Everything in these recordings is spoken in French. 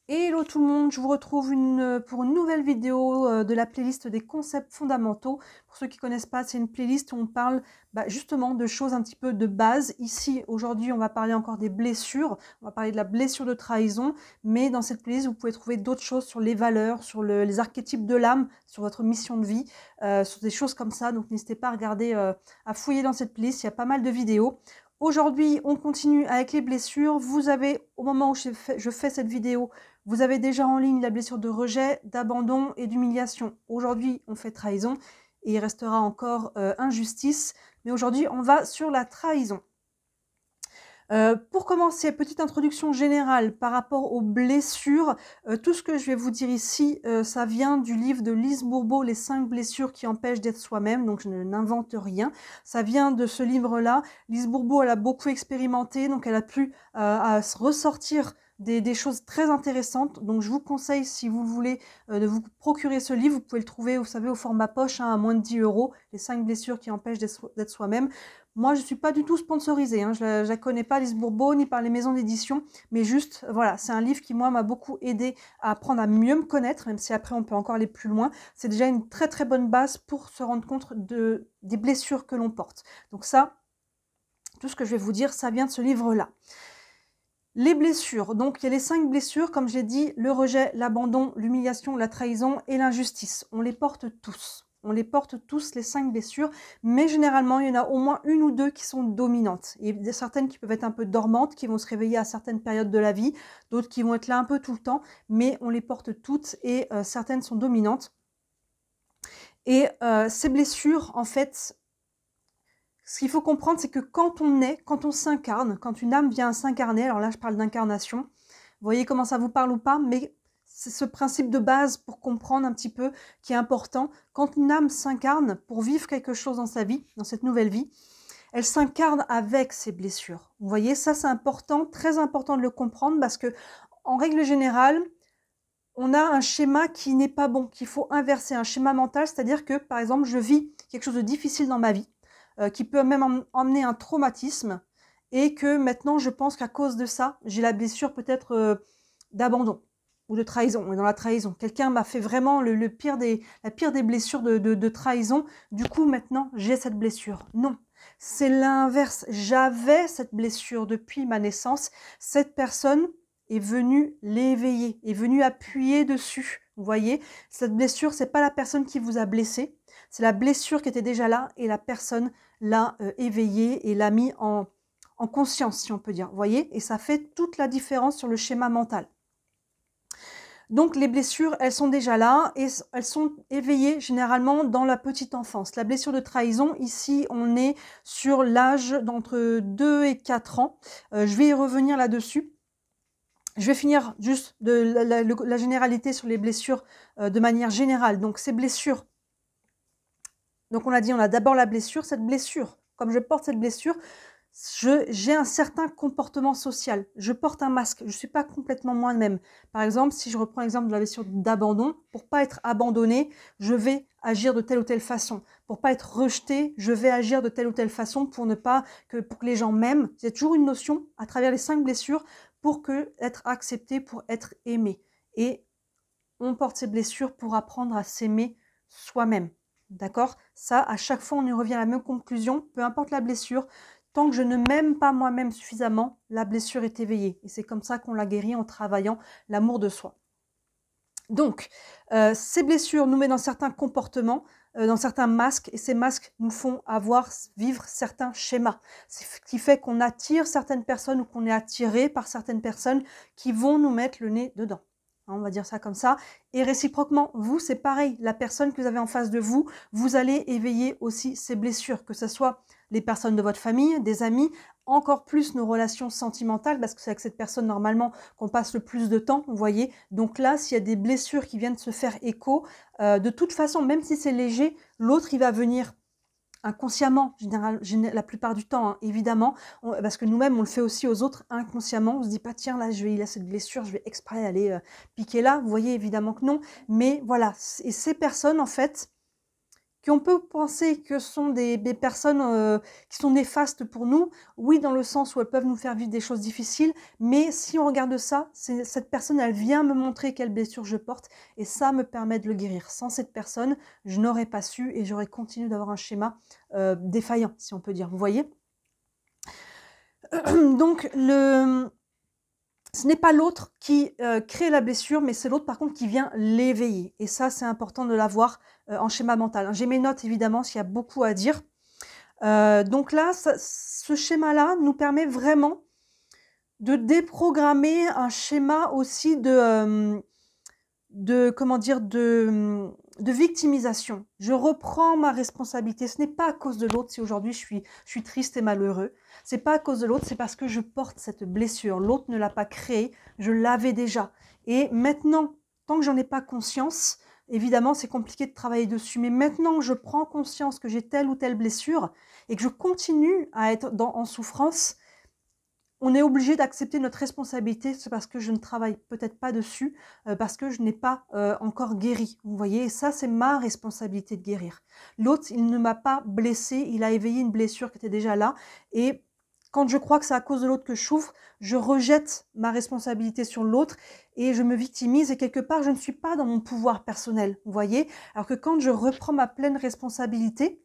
Hello tout le monde, je vous retrouve pour une nouvelle vidéo de la playlist des concepts fondamentaux. Pour ceux qui ne connaissent pas, c'est une playlist où on parle justement de choses un petit peu de base. Ici, aujourd'hui, on va parler encore des blessures, on va parler de la blessure de trahison, mais dans cette playlist, vous pouvez trouver d'autres choses sur les valeurs, sur les archétypes de l'âme, sur votre mission de vie, sur des choses comme ça. Donc n'hésitez pas à regarder, à fouiller dans cette playlist, il y a pas mal de vidéos. Aujourd'hui, on continue avec les blessures. Vous avez, au moment où je fais cette vidéo, vous avez déjà en ligne la blessure de rejet, d'abandon et d'humiliation. Aujourd'hui, on fait trahison et il restera encore injustice. Mais aujourd'hui, on va sur la trahison. Pour commencer, petite introduction générale par rapport aux blessures. Tout ce que je vais vous dire ici, ça vient du livre de Lise Bourbeau, Les 5 blessures qui empêchent d'être soi-même, donc je n'invente rien. Ça vient de ce livre-là. Lise Bourbeau, elle a beaucoup expérimenté, donc elle a pu ressortir des choses très intéressantes. Donc je vous conseille, si vous voulez, de vous procurer ce livre. Vous pouvez le trouver, vous savez, au format poche, à moins de 10 €, Les 5 blessures qui empêchent d'être soi-même. Moi, je ne suis pas du tout sponsorisée, hein. Je ne la connais pas, Lise Bourbeau, ni par les maisons d'édition, mais juste, voilà, c'est un livre qui, moi, m'a beaucoup aidé à apprendre à mieux me connaître, même si après, on peut encore aller plus loin. C'est déjà une très, très bonne base pour se rendre compte des blessures que l'on porte. Donc ça, tout ce que je vais vous dire, ça vient de ce livre-là. Les blessures, donc il y a les 5 blessures, comme j'ai dit, le rejet, l'abandon, l'humiliation, la trahison et l'injustice. On les porte tous. On les porte tous, les 5 blessures, mais généralement, il y en a au moins une ou deux qui sont dominantes. Il y a certaines qui peuvent être un peu dormantes, qui vont se réveiller à certaines périodes de la vie, d'autres qui vont être là un peu tout le temps, mais on les porte toutes et certaines sont dominantes. Et ces blessures, en fait, ce qu'il faut comprendre, c'est que quand on s'incarne, quand une âme vient s'incarner, alors là je parle d'incarnation, vous voyez comment ça vous parle ou pas, mais c'est ce principe de base pour comprendre un petit peu qui est important. Quand une âme s'incarne pour vivre quelque chose dans sa vie, dans cette nouvelle vie, elle s'incarne avec ses blessures. Vous voyez, ça c'est important, très important de le comprendre parce que en règle générale, on a un schéma qui n'est pas bon, qu'il faut inverser, un schéma mental, c'est-à-dire que par exemple je vis quelque chose de difficile dans ma vie, qui peut même emmener un traumatisme, et que maintenant je pense qu'à cause de ça, j'ai la blessure peut-être d'abandon ou de trahison. On est dans la trahison. Quelqu'un m'a fait vraiment la pire des blessures de trahison. Du coup, maintenant, j'ai cette blessure. Non, c'est l'inverse. J'avais cette blessure depuis ma naissance. Cette personne est venue l'éveiller, est venue appuyer dessus. Vous voyez, cette blessure, c'est pas la personne qui vous a blessé, c'est la blessure qui était déjà là et la personne l'a éveillée et l'a mis en conscience, si on peut dire. Vous voyez, et ça fait toute la différence sur le schéma mental. Donc les blessures, elles sont déjà là et elles sont éveillées généralement dans la petite enfance. La blessure de trahison, ici, on est sur l'âge d'entre 2 et 4 ans. Je vais y revenir là-dessus. Je vais finir juste la généralité sur les blessures de manière générale. Donc ces blessures, donc on a dit, on a d'abord la blessure. Cette blessure, comme je porte cette blessure, j'ai un certain comportement social. Je porte un masque. Je ne suis pas complètement moi-même. Par exemple, si je reprends l'exemple de la blessure d'abandon, pour pas être abandonné, je vais agir de telle ou telle façon. Pour pas être rejeté, je vais agir de telle ou telle façon pour que les gens m'aiment. Il y a toujours une notion à travers les 5 blessures pour être accepté, pour être aimé. Et on porte ces blessures pour apprendre à s'aimer soi-même. D'accord? Ça, à chaque fois, on y revient à la même conclusion. Peu importe la blessure, tant que je ne m'aime pas moi-même suffisamment, la blessure est éveillée. Et c'est comme ça qu'on la guérit en travaillant l'amour de soi. Donc, ces blessures nous mettent dans certains comportements, dans certains masques, et ces masques nous font vivre certains schémas. C'est ce qui fait qu'on attire certaines personnes ou qu'on est attiré par certaines personnes qui vont nous mettre le nez dedans. On va dire ça comme ça. Et réciproquement, vous, c'est pareil. La personne que vous avez en face de vous, vous allez éveiller aussi ces blessures, que ce soit les personnes de votre famille, des amis, encore plus nos relations sentimentales, parce que c'est avec cette personne normalement qu'on passe le plus de temps, vous voyez. Donc là, s'il y a des blessures qui viennent se faire écho, de toute façon, même si c'est léger, l'autre, il va venir inconsciemment, la plupart du temps, hein, évidemment, parce que nous-mêmes, on le fait aussi aux autres inconsciemment. On se dit pas, tiens, là, il a cette blessure, je vais exprès aller piquer là. Vous voyez, évidemment que non. Mais voilà, et ces personnes, en fait, qu'on peut penser que ce sont des personnes qui sont néfastes pour nous, oui, dans le sens où elles peuvent nous faire vivre des choses difficiles, mais si on regarde ça, cette personne, elle vient me montrer quelle blessure je porte, et ça me permet de le guérir. Sans cette personne, je n'aurais pas su et j'aurais continué d'avoir un schéma défaillant, si on peut dire. Vous voyez? Donc, ce n'est pas l'autre qui crée la blessure, mais c'est l'autre par contre qui vient l'éveiller. Et ça, c'est important de l'avoir en schéma mental. J'ai mes notes évidemment, s'il y a beaucoup à dire. Donc là, ce schéma-là nous permet vraiment de déprogrammer un schéma aussi de victimisation. Je reprends ma responsabilité. Ce n'est pas à cause de l'autre si aujourd'hui je suis triste et malheureux. C'est pas à cause de l'autre, c'est parce que je porte cette blessure. L'autre ne l'a pas créée, je l'avais déjà. Et maintenant, tant que j'en ai pas conscience, évidemment c'est compliqué de travailler dessus, mais maintenant que je prends conscience que j'ai telle ou telle blessure et que je continue à être en souffrance, on est obligé d'accepter notre responsabilité, c'est parce que je ne travaille peut-être pas dessus, parce que je n'ai pas encore guéri. Vous voyez, et ça, c'est ma responsabilité de guérir. L'autre, il ne m'a pas blessé, il a éveillé une blessure qui était déjà là. Et quand je crois que c'est à cause de l'autre que je souffre, je rejette ma responsabilité sur l'autre et je me victimise. Et quelque part, je ne suis pas dans mon pouvoir personnel. Vous voyez, alors que quand je reprends ma pleine responsabilité,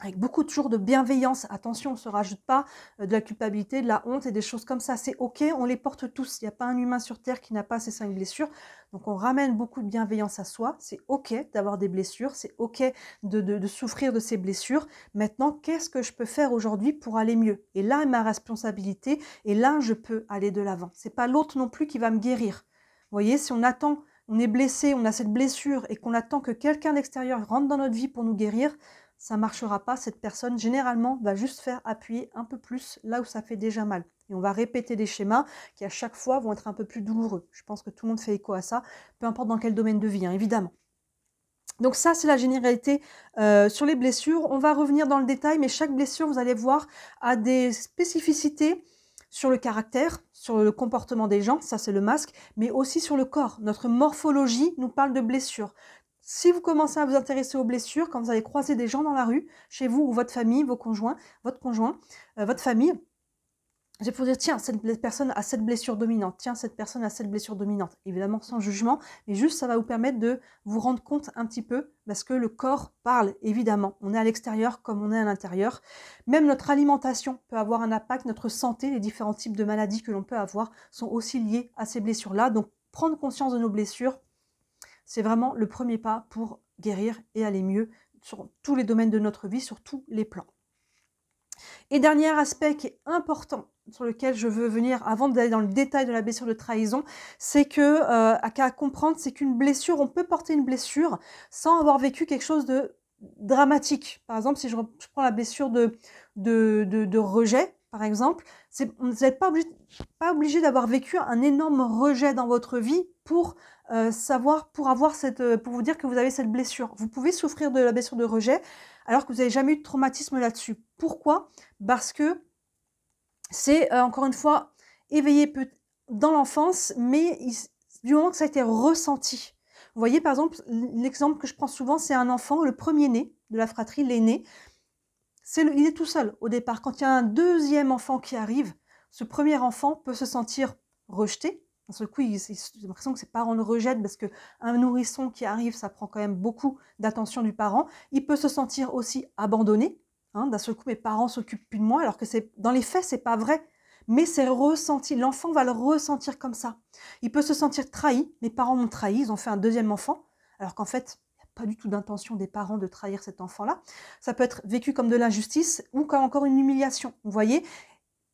avec beaucoup toujours de bienveillance, attention, on ne se rajoute pas de la culpabilité, de la honte et des choses comme ça, c'est ok, on les porte tous, il n'y a pas un humain sur terre qui n'a pas ces 5 blessures, donc on ramène beaucoup de bienveillance à soi, c'est ok d'avoir des blessures, c'est ok de souffrir de ces blessures, maintenant qu'est-ce que je peux faire aujourd'hui pour aller mieux? Et là est ma responsabilité, et là je peux aller de l'avant, c'est pas l'autre non plus qui va me guérir. Vous voyez, si on attend, on est blessé, on a cette blessure, et qu'on attend que quelqu'un d'extérieur rentre dans notre vie pour nous guérir, ça ne marchera pas. Cette personne, généralement, va juste faire appuyer un peu plus là où ça fait déjà mal. Et on va répéter des schémas qui, à chaque fois, vont être un peu plus douloureux. Je pense que tout le monde fait écho à ça, peu importe dans quel domaine de vie, hein, évidemment. Donc ça, c'est la généralité sur les blessures. On va revenir dans le détail, mais chaque blessure, vous allez voir, a des spécificités sur le caractère, sur le comportement des gens, ça c'est le masque, mais aussi sur le corps. Notre morphologie nous parle de blessures. Si vous commencez à vous intéresser aux blessures, quand vous allez croiser des gens dans la rue, chez vous ou votre famille, vos conjoints, votre conjoint, votre famille, je vais vous dire, tiens, cette personne a cette blessure dominante, tiens, cette personne a cette blessure dominante. Évidemment, sans jugement, mais juste ça va vous permettre de vous rendre compte un petit peu, parce que le corps parle, évidemment. On est à l'extérieur comme on est à l'intérieur. Même notre alimentation peut avoir un impact, notre santé, les différents types de maladies que l'on peut avoir sont aussi liés à ces blessures-là. Donc, prendre conscience de nos blessures, c'est vraiment le premier pas pour guérir et aller mieux sur tous les domaines de notre vie, sur tous les plans. Et dernier aspect qui est important, sur lequel je veux venir avant d'aller dans le détail de la blessure de trahison, c'est que, à comprendre, c'est qu'une blessure, on peut porter une blessure sans avoir vécu quelque chose de dramatique. Par exemple, si je prends la blessure de rejet, par exemple, vous n'êtes pas obligé d'avoir vécu un énorme rejet dans votre vie pour pour vous dire que vous avez cette blessure. Vous pouvez souffrir de la blessure de rejet alors que vous n'avez jamais eu de traumatisme là-dessus. Pourquoi? Parce que c'est, encore une fois, éveillé dans l'enfance, mais du moment que ça a été ressenti. Vous voyez, par exemple, l'exemple que je prends souvent, c'est un enfant, le premier-né de la fratrie, l'aîné. Il est tout seul au départ. Quand il y a un deuxième enfant qui arrive, ce premier enfant peut se sentir rejeté. D'un seul coup, j'ai l'impression que ses parents le rejettent parce qu'un nourrisson qui arrive, ça prend quand même beaucoup d'attention du parent. Il peut se sentir aussi abandonné. Hein, d'un seul coup, mes parents s'occupent plus de moi, alors que dans les faits, c'est pas vrai. Mais c'est ressenti. L'enfant va le ressentir comme ça. Il peut se sentir trahi. Mes parents m'ont trahi, ils ont fait un deuxième enfant, alors qu'en fait, pas du tout d'intention des parents de trahir cet enfant-là. Ça peut être vécu comme de l'injustice ou comme encore une humiliation. Vous voyez,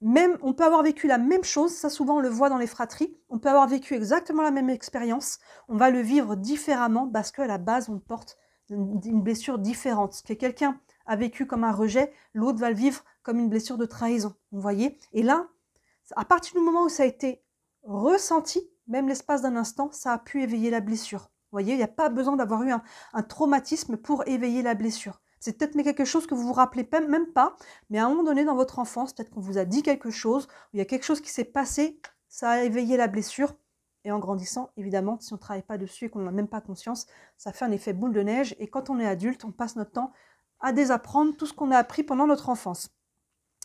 même on peut avoir vécu la même chose, ça souvent on le voit dans les fratries, on peut avoir vécu exactement la même expérience, on va le vivre différemment parce qu'à la base on porte une blessure différente. Ce que quelqu'un a vécu comme un rejet, l'autre va le vivre comme une blessure de trahison. Vous voyez, et là, à partir du moment où ça a été ressenti, même l'espace d'un instant, ça a pu éveiller la blessure. Vous voyez, il n'y a pas besoin d'avoir eu un traumatisme pour éveiller la blessure. C'est peut-être quelque chose que vous vous rappelez même pas, mais à un moment donné dans votre enfance, peut-être qu'on vous a dit quelque chose, ou il y a quelque chose qui s'est passé, ça a éveillé la blessure, Et en grandissant, évidemment, si on ne travaille pas dessus et qu'on n'en a même pas conscience, ça fait un effet boule de neige. Et quand on est adulte, on passe notre temps à désapprendre tout ce qu'on a appris pendant notre enfance.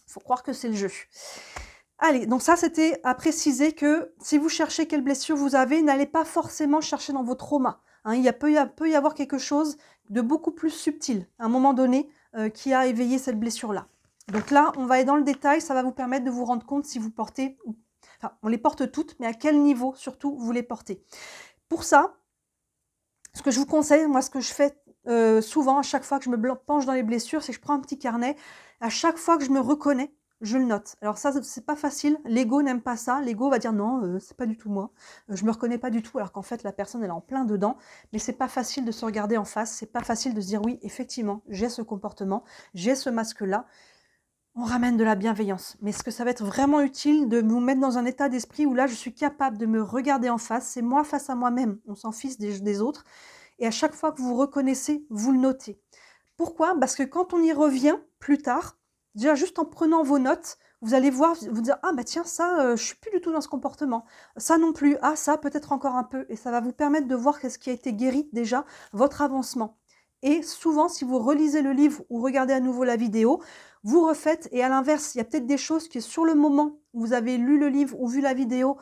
Il faut croire que c'est le jeu. Allez, donc ça, c'était à préciser que si vous cherchez quelle blessure vous avez, n'allez pas forcément chercher dans vos traumas. Hein, peut y avoir quelque chose de beaucoup plus subtil, à un moment donné, qui a éveillé cette blessure-là. Donc là, on va aller dans le détail, ça va vous permettre de vous rendre compte si vous portez, enfin, on les porte toutes, mais à quel niveau, surtout, vous les portez. Pour ça, ce que je vous conseille, moi, ce que je fais souvent, à chaque fois que je me penche dans les blessures, c'est que je prends un petit carnet, à chaque fois que je me reconnais, je le note. Alors ça, c'est pas facile. L'ego n'aime pas ça. L'ego va dire non, c'est pas du tout moi. Je me reconnais pas du tout, alors qu'en fait, la personne, elle est en plein dedans. Mais c'est pas facile de se regarder en face. C'est pas facile de se dire oui, effectivement, j'ai ce comportement, j'ai ce masque-là. On ramène de la bienveillance. Mais est-ce que ça va être vraiment utile de me mettre dans un état d'esprit où là, je suis capable de me regarder en face. C'est moi face à moi-même. On s'en fiche des autres. Et à chaque fois que vous reconnaissez, vous le notez. Pourquoi? Parce que quand on y revient plus tard, déjà juste en prenant vos notes, vous allez voir, vous dire « Ah bah tiens, ça, je suis plus du tout dans ce comportement. Ça non plus. Ah ça, peut-être encore un peu. » Et ça va vous permettre de voir qu'est-ce qui a été guéri déjà, votre avancement. Et souvent, si vous relisez le livre ou regardez à nouveau la vidéo, vous refaites. Et à l'inverse, il y a peut-être des choses qui, sur le moment où vous avez lu le livre ou vu la vidéo,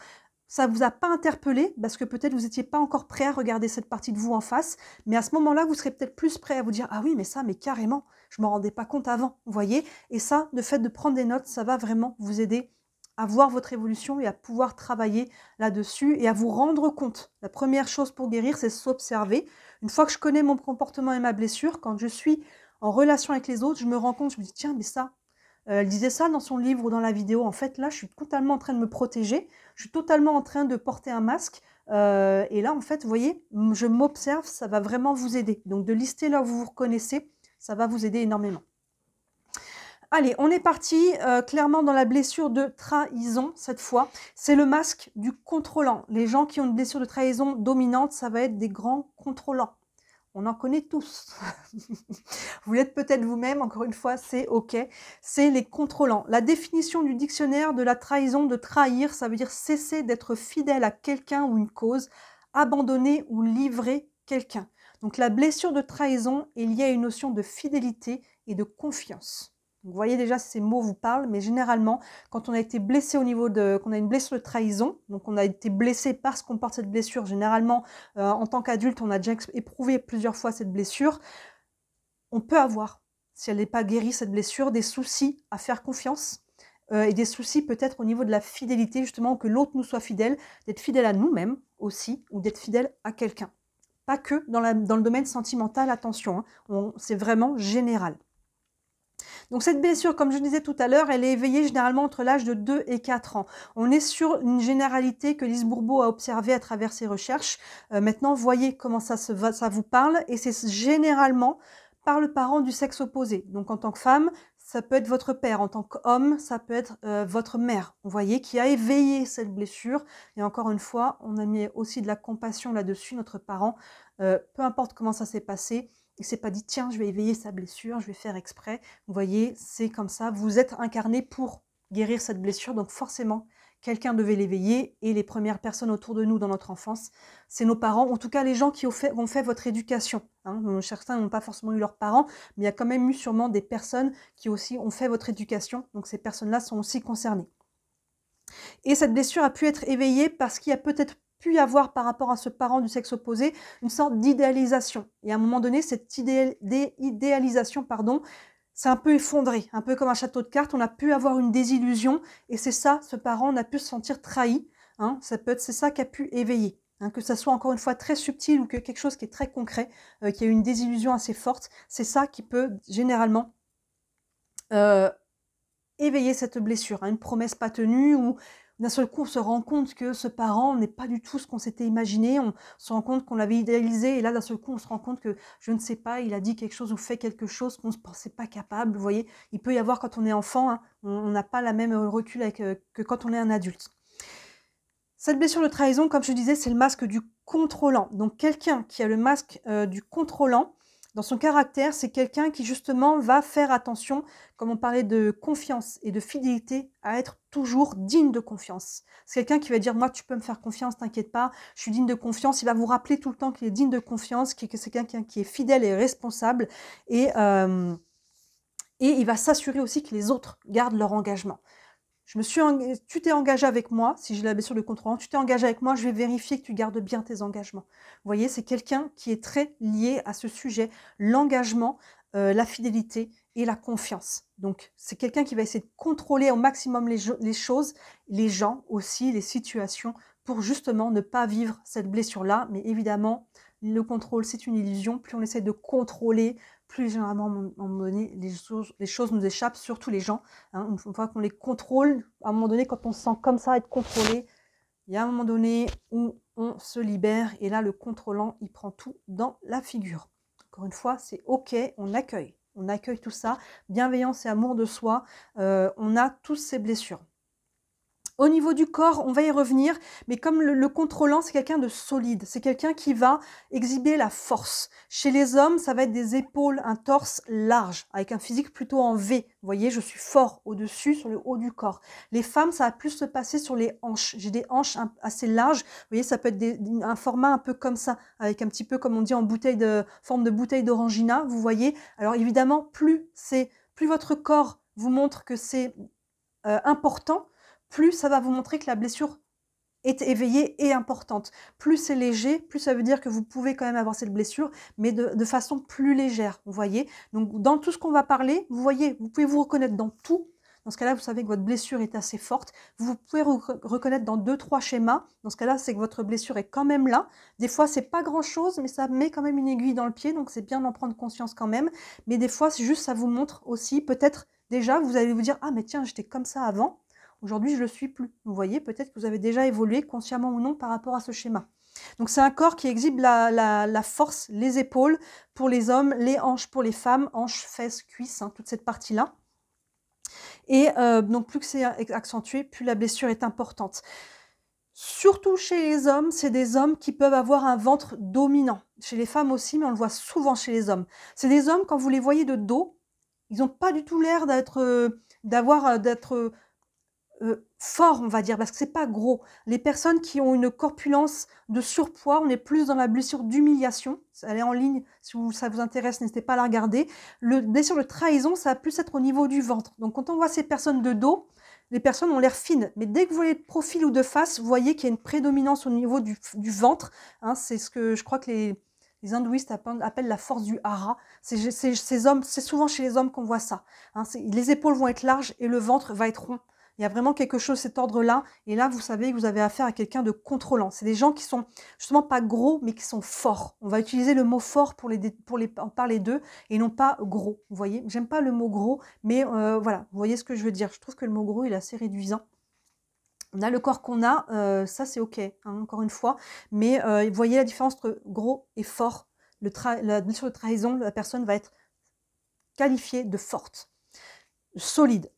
ça ne vous a pas interpellé parce que peut-être vous n'étiez pas encore prêt à regarder cette partie de vous en face. Mais à ce moment-là, vous serez peut-être plus prêt à vous dire « Ah oui, mais ça, mais carrément, je ne m'en rendais pas compte avant. » Vous voyez? Et ça, le fait de prendre des notes, ça va vraiment vous aider à voir votre évolution et à pouvoir travailler là-dessus et à vous rendre compte. La première chose pour guérir, c'est s'observer. Une fois que je connais mon comportement et ma blessure, quand je suis en relation avec les autres, je me rends compte, je me dis « Tiens, mais ça… » Elle disait ça dans son livre ou dans la vidéo. En fait, là, je suis totalement en train de me protéger. Je suis totalement en train de porter un masque. Et là, en fait, vous voyez, je m'observe, ça va vraiment vous aider. Donc, de lister là où vous vous reconnaissez, ça va vous aider énormément. Allez, on est parti clairement dans la blessure de trahison cette fois. C'est le masque du contrôlant. Les gens qui ont une blessure de trahison dominante, ça va être des grands contrôlants. On en connaît tous. Vous l'êtes peut-être vous-même, encore une fois, c'est OK. C'est les contrôlants. La définition du dictionnaire de la trahison, de trahir, ça veut dire cesser d'être fidèle à quelqu'un ou une cause, abandonner ou livrer quelqu'un. Donc la blessure de trahison est liée à une notion de fidélité et de confiance. Vous voyez déjà si ces mots vous parlent, mais généralement, quand on a été blessé au niveau de, qu'on a une blessure de trahison, donc on a été blessé parce qu'on porte cette blessure, généralement, en tant qu'adulte, on a déjà éprouvé plusieurs fois cette blessure, on peut avoir, si elle n'est pas guérie, cette blessure, des soucis à faire confiance et des soucis peut-être au niveau de la fidélité, justement, que l'autre nous soit fidèle, d'être fidèle à nous-mêmes aussi, ou d'être fidèle à quelqu'un. Pas que dans le domaine sentimental, attention, hein, c'est vraiment général. Donc cette blessure, comme je disais tout à l'heure, elle est éveillée généralement entre l'âge de 2 et 4 ans. On est sur une généralité que Lise Bourbeau a observée à travers ses recherches. Maintenant, voyez comment ça vous parle, et c'est généralement par le parent du sexe opposé. Donc en tant que femme, ça peut être votre père. En tant qu'homme, ça peut être votre mère, vous voyez, qui a éveillé cette blessure. Et encore une fois, on a mis aussi de la compassion là-dessus, notre parent. Peu importe comment ça s'est passé, il ne s'est pas dit, tiens, je vais éveiller sa blessure, je vais faire exprès. Vous voyez, c'est comme ça. Vous êtes incarné pour guérir cette blessure. Donc forcément, quelqu'un devait l'éveiller. Et les premières personnes autour de nous dans notre enfance, c'est nos parents. En tout cas, les gens qui ont fait votre éducation. Hein. Certains n'ont pas forcément eu leurs parents, mais il y a quand même eu sûrement des personnes qui aussi ont fait votre éducation. Donc ces personnes-là sont aussi concernées. Et cette blessure a pu être éveillée parce qu'il y a peut-être pu y avoir par rapport à ce parent du sexe opposé une sorte d'idéalisation. Et à un moment donné, cette idéalisation, c'est un peu effondré, un peu comme un château de cartes, on a pu avoir une désillusion, et c'est ça, ce parent, on a pu se sentir trahi, hein, c'est ça qui a pu éveiller. Hein, que ça soit encore une fois très subtil ou que quelque chose qui est très concret, qui a une désillusion assez forte, c'est ça qui peut généralement éveiller cette blessure, hein, une promesse pas tenue, ou d'un seul coup on se rend compte que ce parent n'est pas du tout ce qu'on s'était imaginé, on se rend compte qu'on l'avait idéalisé, et là d'un seul coup on se rend compte que, je ne sais pas, il a dit quelque chose ou fait quelque chose qu'on ne se pensait pas capable. Vous voyez, il peut y avoir quand on est enfant, hein, on n'a pas la même recul que quand on est un adulte. Cette blessure de trahison, comme je disais, c'est le masque du contrôlant. Donc quelqu'un qui a le masque du contrôlant, Dans son caractère, c'est quelqu'un qui justement va faire attention, comme on parlait de confiance et de fidélité, à être toujours digne de confiance. C'est quelqu'un qui va dire, moi tu peux me faire confiance, t'inquiète pas, je suis digne de confiance. Il va vous rappeler tout le temps qu'il est digne de confiance, que c'est quelqu'un qui est fidèle et responsable, et il va s'assurer aussi que les autres gardent leur engagement. Tu t'es engagé avec moi, si j'ai la blessure de contrôlant, tu t'es engagé avec moi, je vais vérifier que tu gardes bien tes engagements. Vous voyez, c'est quelqu'un qui est très lié à ce sujet, l'engagement, la fidélité et la confiance. Donc, c'est quelqu'un qui va essayer de contrôler au maximum les choses, les gens aussi, les situations, pour justement ne pas vivre cette blessure-là. Mais évidemment, le contrôle, c'est une illusion. Plus on essaie de contrôler, plus généralement, à un moment donné, les choses nous échappent, surtout les gens. Hein, une fois qu'on les contrôle, à un moment donné, quand on se sent comme ça, être contrôlé, il y a un moment donné où on se libère, et là, le contrôlant, il prend tout dans la figure. Encore une fois, c'est OK, on accueille tout ça, bienveillance et amour de soi, on a tous ces blessures. Au niveau du corps, on va y revenir, mais comme le contrôlant, c'est quelqu'un de solide, c'est quelqu'un qui va exhiber la force. Chez les hommes, ça va être des épaules, un torse large, avec un physique plutôt en V. Vous voyez, je suis fort au-dessus, sur le haut du corps. Les femmes, ça va plus se passer sur les hanches. J'ai des hanches assez larges. Vous voyez, ça peut être un format un peu comme ça, avec un petit peu, comme on dit, en forme de bouteille d'orangina, vous voyez. Alors évidemment, plus votre corps vous montre que c'est important, plus ça va vous montrer que la blessure est éveillée et importante. Plus c'est léger, plus ça veut dire que vous pouvez quand même avoir cette blessure, mais de façon plus légère, vous voyez. Donc, dans tout ce qu'on va parler, vous voyez, vous pouvez vous reconnaître dans tout. Dans ce cas-là, vous savez que votre blessure est assez forte. Vous pouvez vous reconnaître dans 2-3 schémas. Dans ce cas-là, c'est que votre blessure est quand même là. Des fois, c'est pas grand-chose, mais ça met quand même une aiguille dans le pied, donc c'est bien d'en prendre conscience quand même. Mais des fois, c'est juste, ça vous montre aussi, peut-être déjà, vous allez vous dire, ah mais tiens, j'étais comme ça avant. Aujourd'hui, je ne le suis plus. Vous voyez, peut-être que vous avez déjà évolué, consciemment ou non, par rapport à ce schéma. Donc, c'est un corps qui exhibe la force, les épaules pour les hommes, les hanches pour les femmes, hanches, fesses, cuisses, hein, toute cette partie-là. Et donc, plus que c'est accentué, plus la blessure est importante. Surtout chez les hommes, c'est des hommes qui peuvent avoir un ventre dominant. Chez les femmes aussi, mais on le voit souvent chez les hommes. C'est des hommes, quand vous les voyez de dos, ils n'ont pas du tout l'air d'être fort, on va dire, parce que c'est pas gros. Les personnes qui ont une corpulence de surpoids, on est plus dans la blessure d'humiliation. Elle est en ligne, si ça vous intéresse, n'hésitez pas à la regarder. Le blessure de trahison, ça va plus être au niveau du ventre. Donc quand on voit ces personnes de dos, les personnes ont l'air fines, mais dès que vous voyez de profil ou de face, vous voyez qu'il y a une prédominance au niveau du ventre. Hein, c'est ce que je crois que les hindouistes appellent la force du hara. Ces hommes, c'est souvent chez les hommes qu'on voit ça. Hein, les épaules vont être larges et le ventre va être rond. Il y a vraiment quelque chose de cet ordre-là. Et là, vous savez que vous avez affaire à quelqu'un de contrôlant. C'est des gens qui sont justement pas gros, mais qui sont forts. On va utiliser le mot fort pour en parler d'eux et non pas gros. Vous voyez, j'aime pas le mot gros, mais voilà, vous voyez ce que je veux dire. Je trouve que le mot gros, il est assez réduisant. On a le corps qu'on a, ça c'est ok, hein, encore une fois. Mais vous voyez la différence entre gros et fort. La blessure de trahison, la personne va être qualifiée de forte, solide.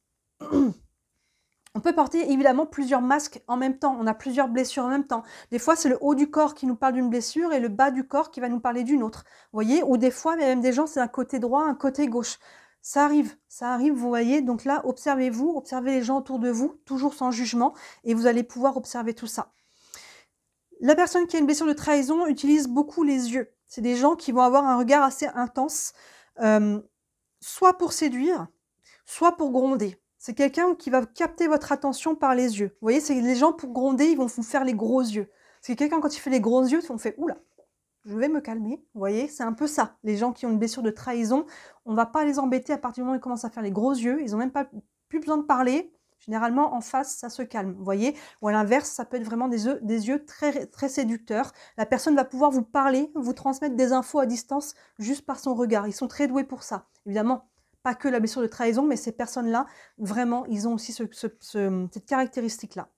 On peut porter évidemment plusieurs masques en même temps, on a plusieurs blessures en même temps. Des fois, c'est le haut du corps qui nous parle d'une blessure et le bas du corps qui va nous parler d'une autre. Vous voyez, ou des fois, même des gens, c'est un côté droit, un côté gauche. Ça arrive, vous voyez. Donc là, observez-vous, observez les gens autour de vous, toujours sans jugement, et vous allez pouvoir observer tout ça. La personne qui a une blessure de trahison utilise beaucoup les yeux. C'est des gens qui vont avoir un regard assez intense, soit pour séduire, soit pour gronder. C'est quelqu'un qui va capter votre attention par les yeux. Vous voyez, c'est les gens pour gronder, ils vont vous faire les gros yeux. C'est quelqu'un, quand il fait les gros yeux, on fait « Oula, je vais me calmer ». Vous voyez, c'est un peu ça. Les gens qui ont une blessure de trahison, on ne va pas les embêter à partir du moment où ils commencent à faire les gros yeux. Ils n'ont même plus besoin de parler. Généralement, en face, ça se calme. Vous voyez, ou à l'inverse, ça peut être vraiment des yeux très, très séducteurs. La personne va pouvoir vous parler, vous transmettre des infos à distance juste par son regard. Ils sont très doués pour ça. Évidemment, pas que la blessure de trahison, mais ces personnes-là, vraiment, ils ont aussi cette caractéristique-là.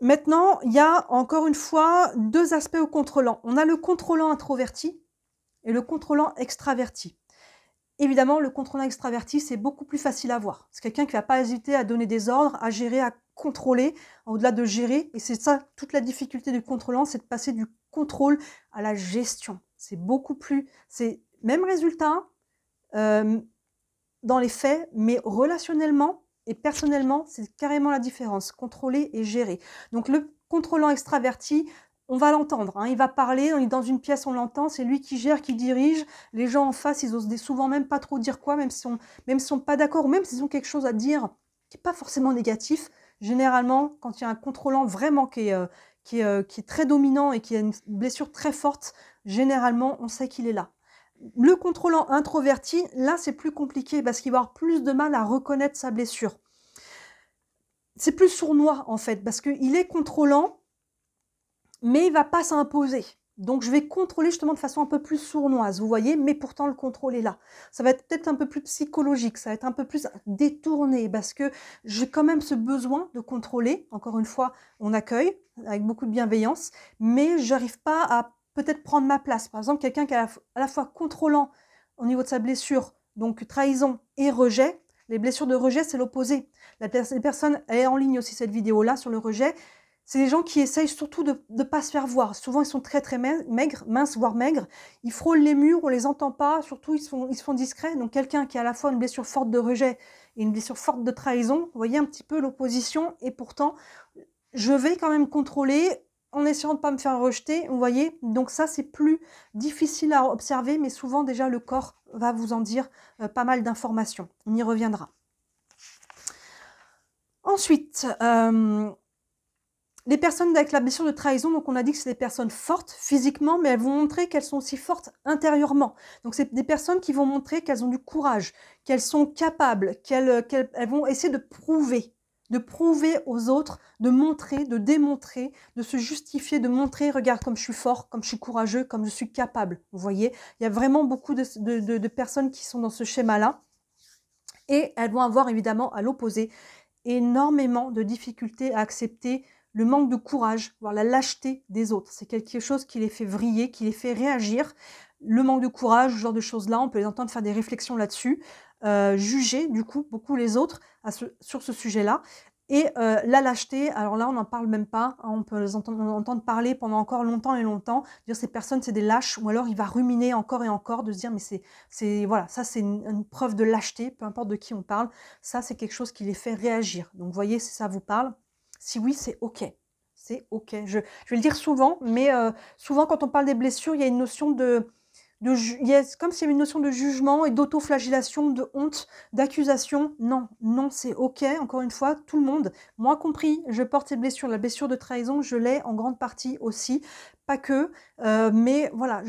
Maintenant, il y a encore une fois deux aspects au contrôlant. On a le contrôlant introverti et le contrôlant extraverti. Évidemment, le contrôlant extraverti, c'est beaucoup plus facile à voir. C'est quelqu'un qui ne va pas hésiter à donner des ordres, à gérer, à contrôler, au-delà de gérer. Et c'est ça, toute la difficulté du contrôlant, c'est de passer du contrôle, à la gestion. C'est beaucoup plus, c'est même résultat dans les faits, mais relationnellement et personnellement, c'est carrément la différence, contrôler et gérer. Donc le contrôlant extraverti, on va l'entendre, hein, il va parler, on est dans une pièce, on l'entend, c'est lui qui gère, qui dirige. Les gens en face, ils osent souvent même pas trop dire quoi, même s'ils sont pas d'accord, ou même s'ils ont quelque chose à dire qui n'est pas forcément négatif. Généralement, quand il y a un contrôlant vraiment qui est très dominant et qui a une blessure très forte, généralement, on sait qu'il est là. Le contrôlant introverti, là, c'est plus compliqué parce qu'il va avoir plus de mal à reconnaître sa blessure. C'est plus sournois, en fait, parce qu'il est contrôlant, mais il ne va pas s'imposer. Donc, je vais contrôler justement de façon un peu plus sournoise, vous voyez, mais pourtant, le contrôle est là. Ça va être peut-être un peu plus psychologique, ça va être un peu plus détourné, parce que j'ai quand même ce besoin de contrôler. Encore une fois, on accueille avec beaucoup de bienveillance, mais je n'arrive pas à peut-être prendre ma place. Par exemple, quelqu'un qui est à la fois contrôlant au niveau de sa blessure, donc trahison et rejet. Les blessures de rejet, c'est l'opposé. Les personnes, elle est en ligne aussi cette vidéo-là sur le rejet. C'est des gens qui essayent surtout de ne pas se faire voir. Souvent, ils sont très très maigres, minces, voire maigres. Ils frôlent les murs, on ne les entend pas. Surtout, ils se font discrets. Donc, quelqu'un qui a à la fois une blessure forte de rejet et une blessure forte de trahison, vous voyez un petit peu l'opposition. Et pourtant, je vais quand même contrôler en essayant de ne pas me faire rejeter, vous voyez. Donc ça, c'est plus difficile à observer, mais souvent déjà le corps va vous en dire pas mal d'informations. On y reviendra. Ensuite, les personnes avec la blessure de trahison, donc on a dit que c'est des personnes fortes physiquement, mais elles vont montrer qu'elles sont aussi fortes intérieurement. Donc c'est des personnes qui vont montrer qu'elles ont du courage, qu'elles sont capables, qu'elles vont essayer de prouver aux autres, de montrer, de démontrer, de se justifier, de montrer, regarde comme je suis fort, comme je suis courageux, comme je suis capable. Vous voyez, il y a vraiment beaucoup de personnes qui sont dans ce schéma-là. Et elles vont avoir évidemment à l'opposé énormément de difficultés à accepter le manque de courage, voire la lâcheté des autres. C'est quelque chose qui les fait vriller, qui les fait réagir. Le manque de courage, ce genre de choses-là, on peut les entendre faire des réflexions là-dessus, juger du coup beaucoup les autres sur ce sujet-là. Et la lâcheté, alors là on n'en parle même pas, hein, on peut les entendre parler pendant encore longtemps et longtemps, dire ces personnes c'est des lâches, ou alors il va ruminer encore et encore, de se dire mais voilà, ça c'est une preuve de lâcheté, peu importe de qui on parle, ça c'est quelque chose qui les fait réagir. Donc vous voyez, si ça vous parle, si oui c'est ok. C'est ok. Je vais le dire souvent, mais souvent quand on parle des blessures, il y a une notion comme s'il y avait une notion de jugement et d'autoflagellation, de honte, d'accusation. Non, non, c'est ok. Encore une fois, tout le monde, moi compris, je porte ces blessures. La blessure de trahison, je l'ai en grande partie aussi, pas que, mais voilà,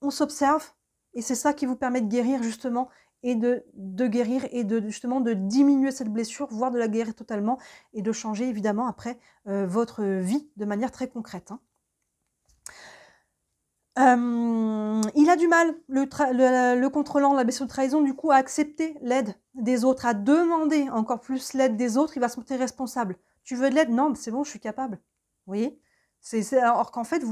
on s'observe et c'est ça qui vous permet de guérir justement et de guérir et justement de diminuer cette blessure, voire de la guérir totalement et de changer évidemment après votre vie de manière très concrète, hein. Il a du mal, le contrôlant, la blessure de trahison, du coup, à accepter l'aide des autres, à demander encore plus l'aide des autres, il va se monter responsable. Tu veux de l'aide? Non, c'est bon, je suis capable. Vous voyez? Alors qu'en fait,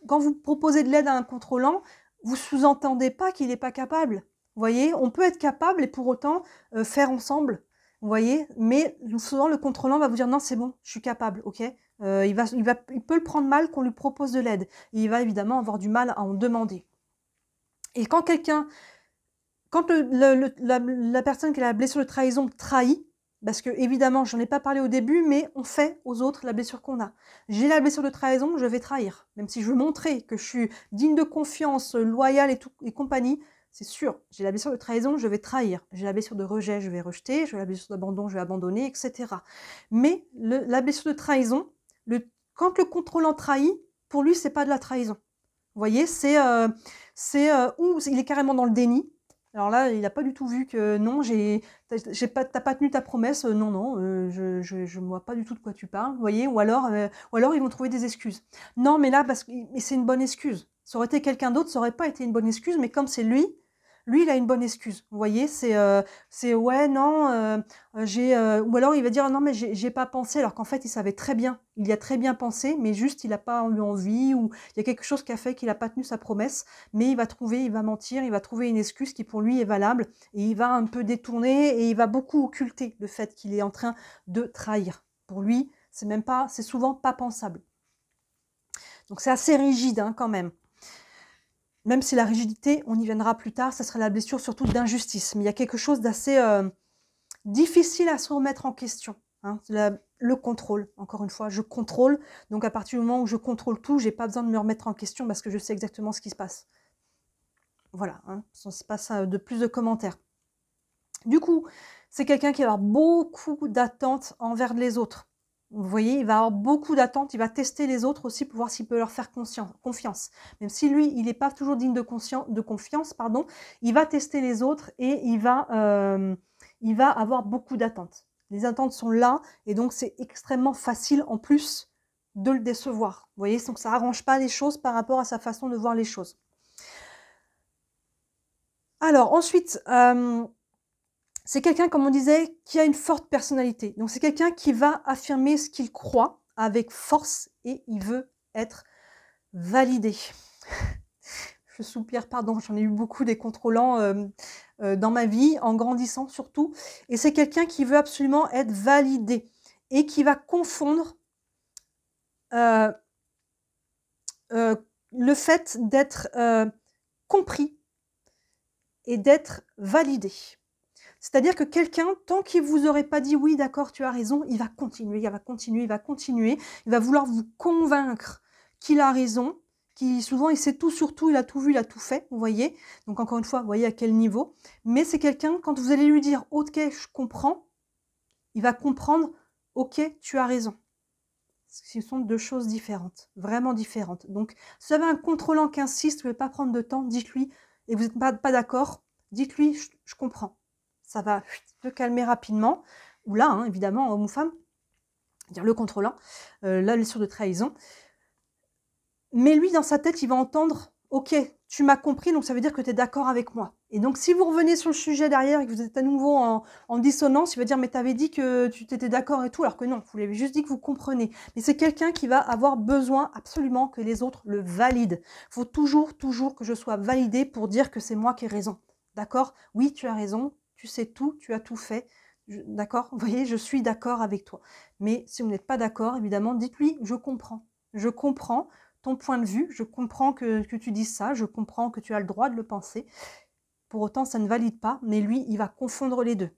quand vous proposez de l'aide à un contrôlant, vous sous-entendez pas qu'il n'est pas capable. Vous voyez? On peut être capable et pour autant faire ensemble. Vous voyez? Mais souvent, le contrôlant va vous dire non, c'est bon, je suis capable, ok? Il peut le prendre mal qu'on lui propose de l'aide. Il va évidemment avoir du mal à en demander. Et quand la personne qui a la blessure de trahison trahit, parce que évidemment, j'en ai pas parlé au début, mais on fait aux autres la blessure qu'on a. J'ai la blessure de trahison, je vais trahir. Même si je veux montrer que je suis digne de confiance, loyale et compagnie, c'est sûr, j'ai la blessure de trahison, je vais trahir. J'ai la blessure de rejet, je vais rejeter. J'ai la blessure d'abandon, je vais abandonner, etc. Mais la blessure de trahison, quand le contrôlant trahit, pour lui, c'est pas de la trahison. Vous voyez, où il est carrément dans le déni. Alors là, il n'a pas du tout vu que non, t'as pas tenu ta promesse, non, je ne vois pas du tout de quoi tu parles, vous voyez, ou alors ils vont trouver des excuses. Non, mais là, mais c'est une bonne excuse. Ça aurait été quelqu'un d'autre, ça aurait pas été une bonne excuse, mais comme c'est lui, il a une bonne excuse. Vous voyez, c'est ouais, non, ou alors il va dire non, mais j'ai pas pensé, alors qu'en fait il savait très bien, il y a très bien pensé, mais juste il n'a pas eu envie, ou il y a quelque chose qui a fait qu'il n'a pas tenu sa promesse, mais il va mentir, il va trouver une excuse qui pour lui est valable, et il va un peu détourner, et il va beaucoup occulter le fait qu'il est en train de trahir. Pour lui, c'est souvent pas pensable. Donc c'est assez rigide hein, quand même. Même si la rigidité, on y viendra plus tard, ça serait la blessure surtout d'injustice. Mais il y a quelque chose d'assez difficile à se remettre en question. Hein. Le contrôle, encore une fois, je contrôle. Donc à partir du moment où je contrôle tout, j'ai pas besoin de me remettre en question parce que je sais exactement ce qui se passe. Voilà, hein, c'est pas ça de plus de commentaires. Du coup, c'est quelqu'un qui va avoir beaucoup d'attentes envers les autres. Vous voyez, il va avoir beaucoup d'attentes, il va tester les autres aussi pour voir s'il peut leur faire confiance. Même si lui, il n'est pas toujours digne de confiance, pardon, il va tester les autres et il va avoir beaucoup d'attentes. Les attentes sont là et donc c'est extrêmement facile en plus de le décevoir. Vous voyez, donc ça n'arrange pas les choses par rapport à sa façon de voir les choses. Alors ensuite, c'est quelqu'un, comme on disait, qui a une forte personnalité. Donc c'est quelqu'un qui va affirmer ce qu'il croit avec force et il veut être validé. Je soupire, pardon, j'en ai eu beaucoup des contrôlants dans ma vie, en grandissant surtout. Et c'est quelqu'un qui veut absolument être validé et qui va confondre le fait d'être compris et d'être validé. C'est-à-dire que quelqu'un, tant qu'il ne vous aurait pas dit « oui, d'accord, tu as raison », il va continuer, il va continuer, il va continuer. Il va vouloir vous convaincre qu'il a raison, qui souvent, il sait tout sur tout, il a tout vu, il a tout fait, vous voyez. Donc encore une fois, vous voyez à quel niveau. Mais c'est quelqu'un, quand vous allez lui dire « ok, je comprends », il va comprendre « ok, tu as raison ». Ce sont deux choses différentes, vraiment différentes. Donc, si vous avez un contrôlant qui insiste, vous ne voulez pas prendre de temps, dites-lui, et vous n'êtes pas d'accord, dites-lui « je comprends ». Ça va se calmer rapidement. Ou là, hein, évidemment, homme ou femme, dire le contrôlant, la blessure de trahison. Mais lui, dans sa tête, il va entendre « ok, tu m'as compris, donc ça veut dire que tu es d'accord avec moi ». Et donc, si vous revenez sur le sujet derrière et que vous êtes à nouveau en dissonance, il va dire « mais tu avais dit que tu t'étais d'accord et tout », alors que non, vous lui avez juste dit que vous comprenez. Mais c'est quelqu'un qui va avoir besoin absolument que les autres le valident. Il faut toujours que je sois validée pour dire que c'est moi qui ai raison. D'accord? Oui, tu as raison. Tu sais tout, tu as tout fait, d'accord? Vous voyez, je suis d'accord avec toi. Mais si vous n'êtes pas d'accord, évidemment, dites-lui, je comprends ton point de vue, je comprends que tu dises ça, je comprends que tu as le droit de le penser. Pour autant, ça ne valide pas, mais lui, il va confondre les deux.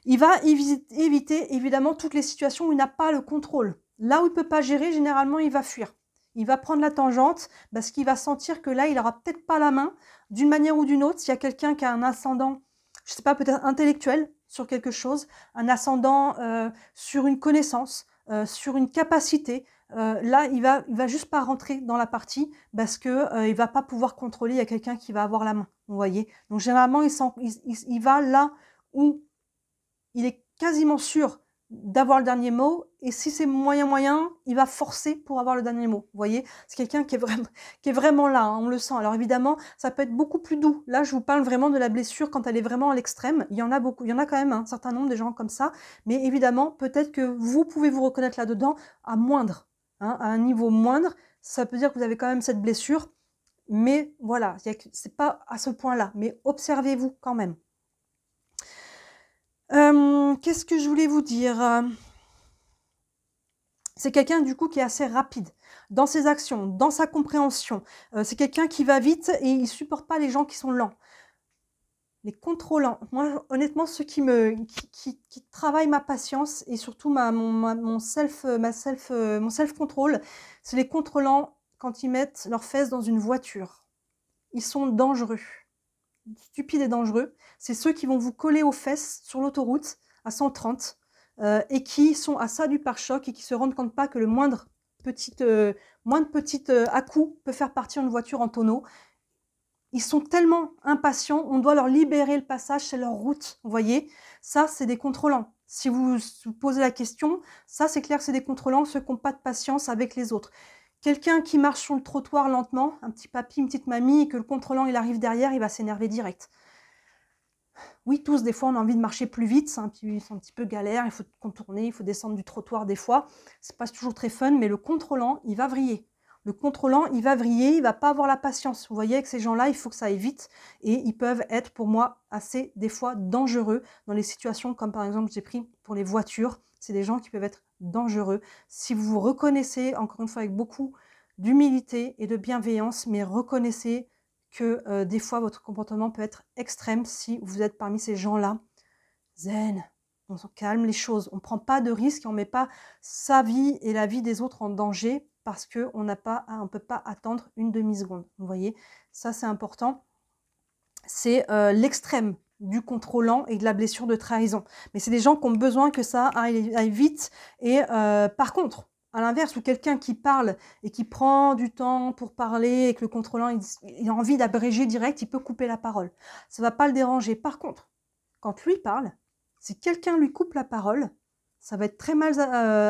Il va éviter, évidemment, toutes les situations où il n'a pas le contrôle. Là où il ne peut pas gérer, généralement, il va fuir. Il va prendre la tangente parce qu'il va sentir que là, il n'aura peut-être pas la main d'une manière ou d'une autre. S'il y a quelqu'un qui a un ascendant, je ne sais pas, peut-être intellectuel sur quelque chose, un ascendant sur une connaissance, sur une capacité, là, il va juste pas rentrer dans la partie parce que il va pas pouvoir contrôler. Il y a quelqu'un qui va avoir la main, vous voyez. Donc généralement, il va là où il est quasiment sûr d'avoir le dernier mot, et si c'est moyen, il va forcer pour avoir le dernier mot. Vous voyez, c'est quelqu'un qui est vraiment là, hein, on le sent. Alors évidemment, ça peut être beaucoup plus doux. Là, je vous parle vraiment de la blessure quand elle est vraiment à l'extrême. Il y en a beaucoup, il y en a quand même un certain nombre de gens comme ça, mais évidemment, peut-être que vous pouvez vous reconnaître là-dedans à moindre, hein, à un niveau moindre. Ça peut dire que vous avez quand même cette blessure, mais voilà, c'est pas à ce point-là, mais observez-vous quand même. Qu'est-ce que je voulais vous dire? C'est quelqu'un du coup qui est assez rapide dans ses actions, dans sa compréhension. C'est quelqu'un qui va vite et il ne supporte pas les gens qui sont lents. Les contrôlants. Moi, honnêtement, ceux qui travaillent ma patience et surtout mon self-control, c'est les contrôlants quand ils mettent leurs fesses dans une voiture. Ils sont dangereux. Stupides et dangereux. C'est ceux qui vont vous coller aux fesses sur l'autoroute à 130 et qui sont à ça du pare-choc et qui se rendent compte pas que le moindre petit à-coup peut faire partir une voiture en tonneau. Ils sont tellement impatients, on doit leur libérer le passage, c'est leur route, vous voyez. Ça, c'est des contrôlants. Si vous vous posez la question, ça, c'est clair que c'est des contrôlants, ceux qui n'ont pas de patience avec les autres. Quelqu'un qui marche sur le trottoir lentement, un petit papy, une petite mamie, et que le contrôlant il arrive derrière, il va s'énerver direct. Oui, tous, des fois, on a envie de marcher plus vite, c'est un petit peu galère, il faut contourner, il faut descendre du trottoir des fois. C'est pas toujours très fun, mais le contrôlant, il va vriller. Le contrôlant, il va vriller, il va pas avoir la patience. Vous voyez, avec ces gens-là, il faut que ça aille vite et ils peuvent être, pour moi, assez, des fois, dangereux dans les situations comme, par exemple, j'ai pris pour les voitures. C'est des gens qui peuvent être dangereux. Si vous vous reconnaissez, encore une fois avec beaucoup d'humilité et de bienveillance, mais reconnaissez que des fois votre comportement peut être extrême si vous êtes parmi ces gens-là. Zen, on calme les choses, on ne prend pas de risques et on ne met pas sa vie et la vie des autres en danger parce qu'on ne peut pas attendre une demi-seconde. Vous voyez, ça c'est important. C'est l'extrême du contrôlant et de la blessure de trahison. Mais c'est des gens qui ont besoin que ça aille vite. Et par contre, à l'inverse, ou quelqu'un qui parle et qui prend du temps pour parler et que le contrôlant il a envie d'abréger direct, il peut couper la parole. Ça ne va pas le déranger. Par contre, quand lui parle, si quelqu'un lui coupe la parole, ça va être très mal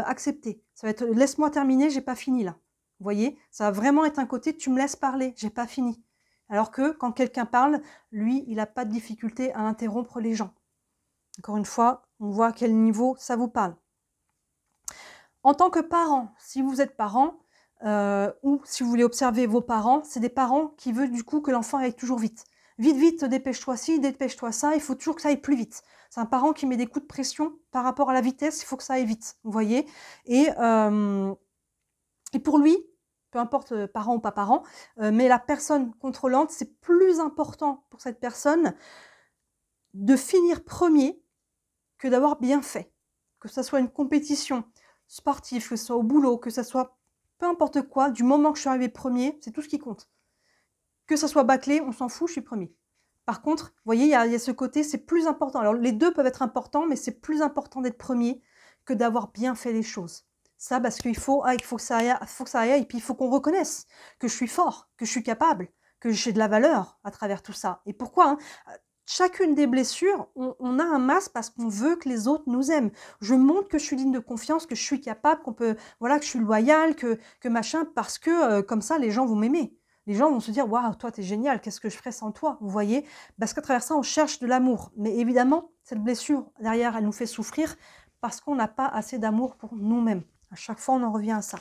accepté. Ça va être « laisse-moi terminer, j'ai pas fini là ». Vous voyez, ça va vraiment être un côté « tu me laisses parler, j'ai pas fini ». Alors que quand quelqu'un parle, lui, il n'a pas de difficulté à interrompre les gens. Encore une fois, on voit à quel niveau ça vous parle. En tant que parent, si vous êtes parent, ou si vous voulez observer vos parents, c'est des parents qui veulent du coup que l'enfant aille toujours vite. Vite, vite, dépêche-toi ci, dépêche-toi ça, il faut toujours que ça aille plus vite. C'est un parent qui met des coups de pression par rapport à la vitesse, il faut que ça aille vite, vous voyez. Et pour lui, peu importe parent ou pas parent, mais la personne contrôlante, c'est plus important pour cette personne de finir premier que d'avoir bien fait. Que ce soit une compétition sportive, que ce soit au boulot, que ce soit peu importe quoi, du moment que je suis arrivé premier, c'est tout ce qui compte. Que ça soit bâclé, on s'en fout, je suis premier. Par contre, vous voyez, il y a ce côté, c'est plus important. Alors les deux peuvent être importants, mais c'est plus important d'être premier que d'avoir bien fait les choses. Ça, parce qu'il faut que ça aille, et puis il faut qu'on reconnaisse que je suis fort, que je suis capable, que j'ai de la valeur à travers tout ça. Et pourquoi chacune des blessures, on a un masque parce qu'on veut que les autres nous aiment. Je montre que je suis digne de confiance, que je suis capable, que je suis loyale, que machin, parce que comme ça, les gens vont m'aimer. Les gens vont se dire « Waouh, toi, t'es génial, qu'est-ce que je ferais sans toi ?» Vous voyez, parce qu'à travers ça, on cherche de l'amour. Mais évidemment, cette blessure, derrière, elle nous fait souffrir parce qu'on n'a pas assez d'amour pour nous-mêmes. À chaque fois, on en revient à ça.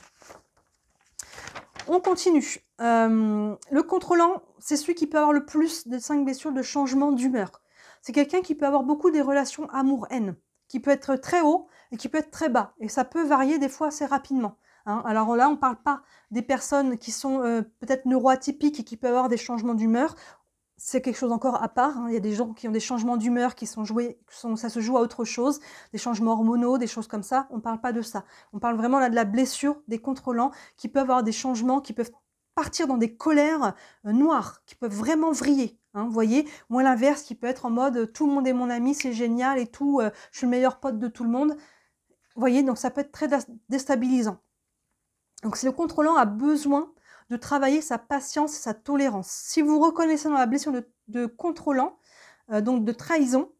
On continue. Le contrôlant, c'est celui qui peut avoir le plus de 5 blessures de changement d'humeur. C'est quelqu'un qui peut avoir beaucoup des relations amour-haine, qui peut être très haut et qui peut être très bas. Et ça peut varier des fois assez rapidement. Alors là, on ne parle pas des personnes qui sont peut-être neuroatypiques et qui peuvent avoir des changements d'humeur. C'est quelque chose encore à part. Il y a des gens qui ont des changements d'humeur qui sont joués, ça se joue à autre chose, des changements hormonaux, des choses comme ça. On ne parle pas de ça. On parle vraiment là de la blessure des contrôlants qui peuvent avoir des changements, qui peuvent partir dans des colères noires, qui peuvent vraiment vriller. Vous voyez, ou à l'inverse, qui peut être en mode tout le monde est mon ami, c'est génial et tout, je suis le meilleur pote de tout le monde. Vous voyez, donc ça peut être très déstabilisant. Donc si le contrôlant a besoin de travailler sa patience et sa tolérance. Si vous reconnaissez dans la blessure de contrôlant, donc de trahison,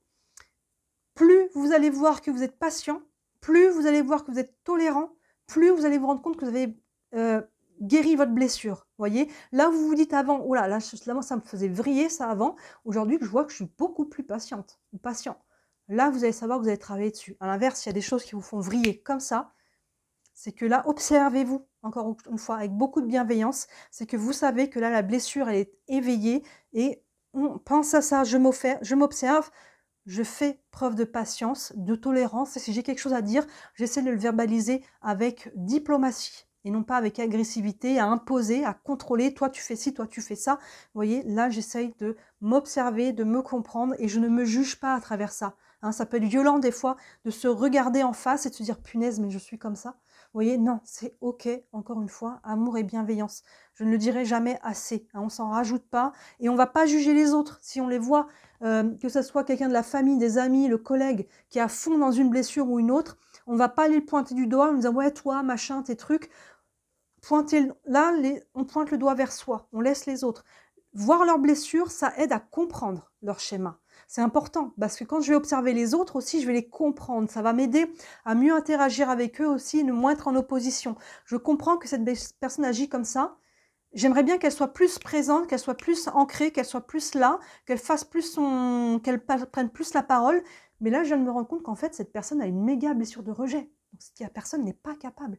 plus vous allez voir que vous êtes patient, plus vous allez voir que vous êtes tolérant, plus vous allez vous rendre compte que vous avez guéri votre blessure. Voyez, là vous vous dites avant, oh là, ça me faisait vriller ça avant. Aujourd'hui, je vois que je suis beaucoup plus patiente ou patient. Là, vous allez savoir que vous allez travailler dessus. À l'inverse, il y a des choses qui vous font vriller comme ça. C'est que là, observez-vous, encore une fois, avec beaucoup de bienveillance, c'est que vous savez que là, la blessure, elle est éveillée et on pense à ça, je m'observe, je fais preuve de patience, de tolérance, et si j'ai quelque chose à dire, j'essaie de le verbaliser avec diplomatie et non pas avec agressivité, à imposer, à contrôler, toi tu fais ci, toi tu fais ça. Vous voyez, là, j'essaye de m'observer, de me comprendre et je ne me juge pas à travers ça. Ça peut être violent des fois de se regarder en face et de se dire « punaise, mais je suis comme ça ». Vous voyez, non, c'est ok, encore une fois, amour et bienveillance. Je ne le dirai jamais assez, on ne s'en rajoute pas et on ne va pas juger les autres. Si on les voit, que ce soit quelqu'un de la famille, des amis, le collègue qui est à fond dans une blessure ou une autre, on ne va pas aller le pointer du doigt, on nous dit « ouais, toi, machin, tes trucs ». Là, on pointe le doigt vers soi, on laisse les autres. Voir leurs blessures, ça aide à comprendre leur schéma. C'est important parce que quand je vais observer les autres aussi, je vais les comprendre. Ça va m'aider à mieux interagir avec eux aussi, ne moins être en opposition. Je comprends que cette personne agit comme ça. J'aimerais bien qu'elle soit plus présente, qu'elle soit plus ancrée, qu'elle soit plus là, qu'elle prenne plus la parole. Mais là, je viens de me rendre compte qu'en fait, cette personne a une méga blessure de rejet. Donc, la personne n'est pas capable.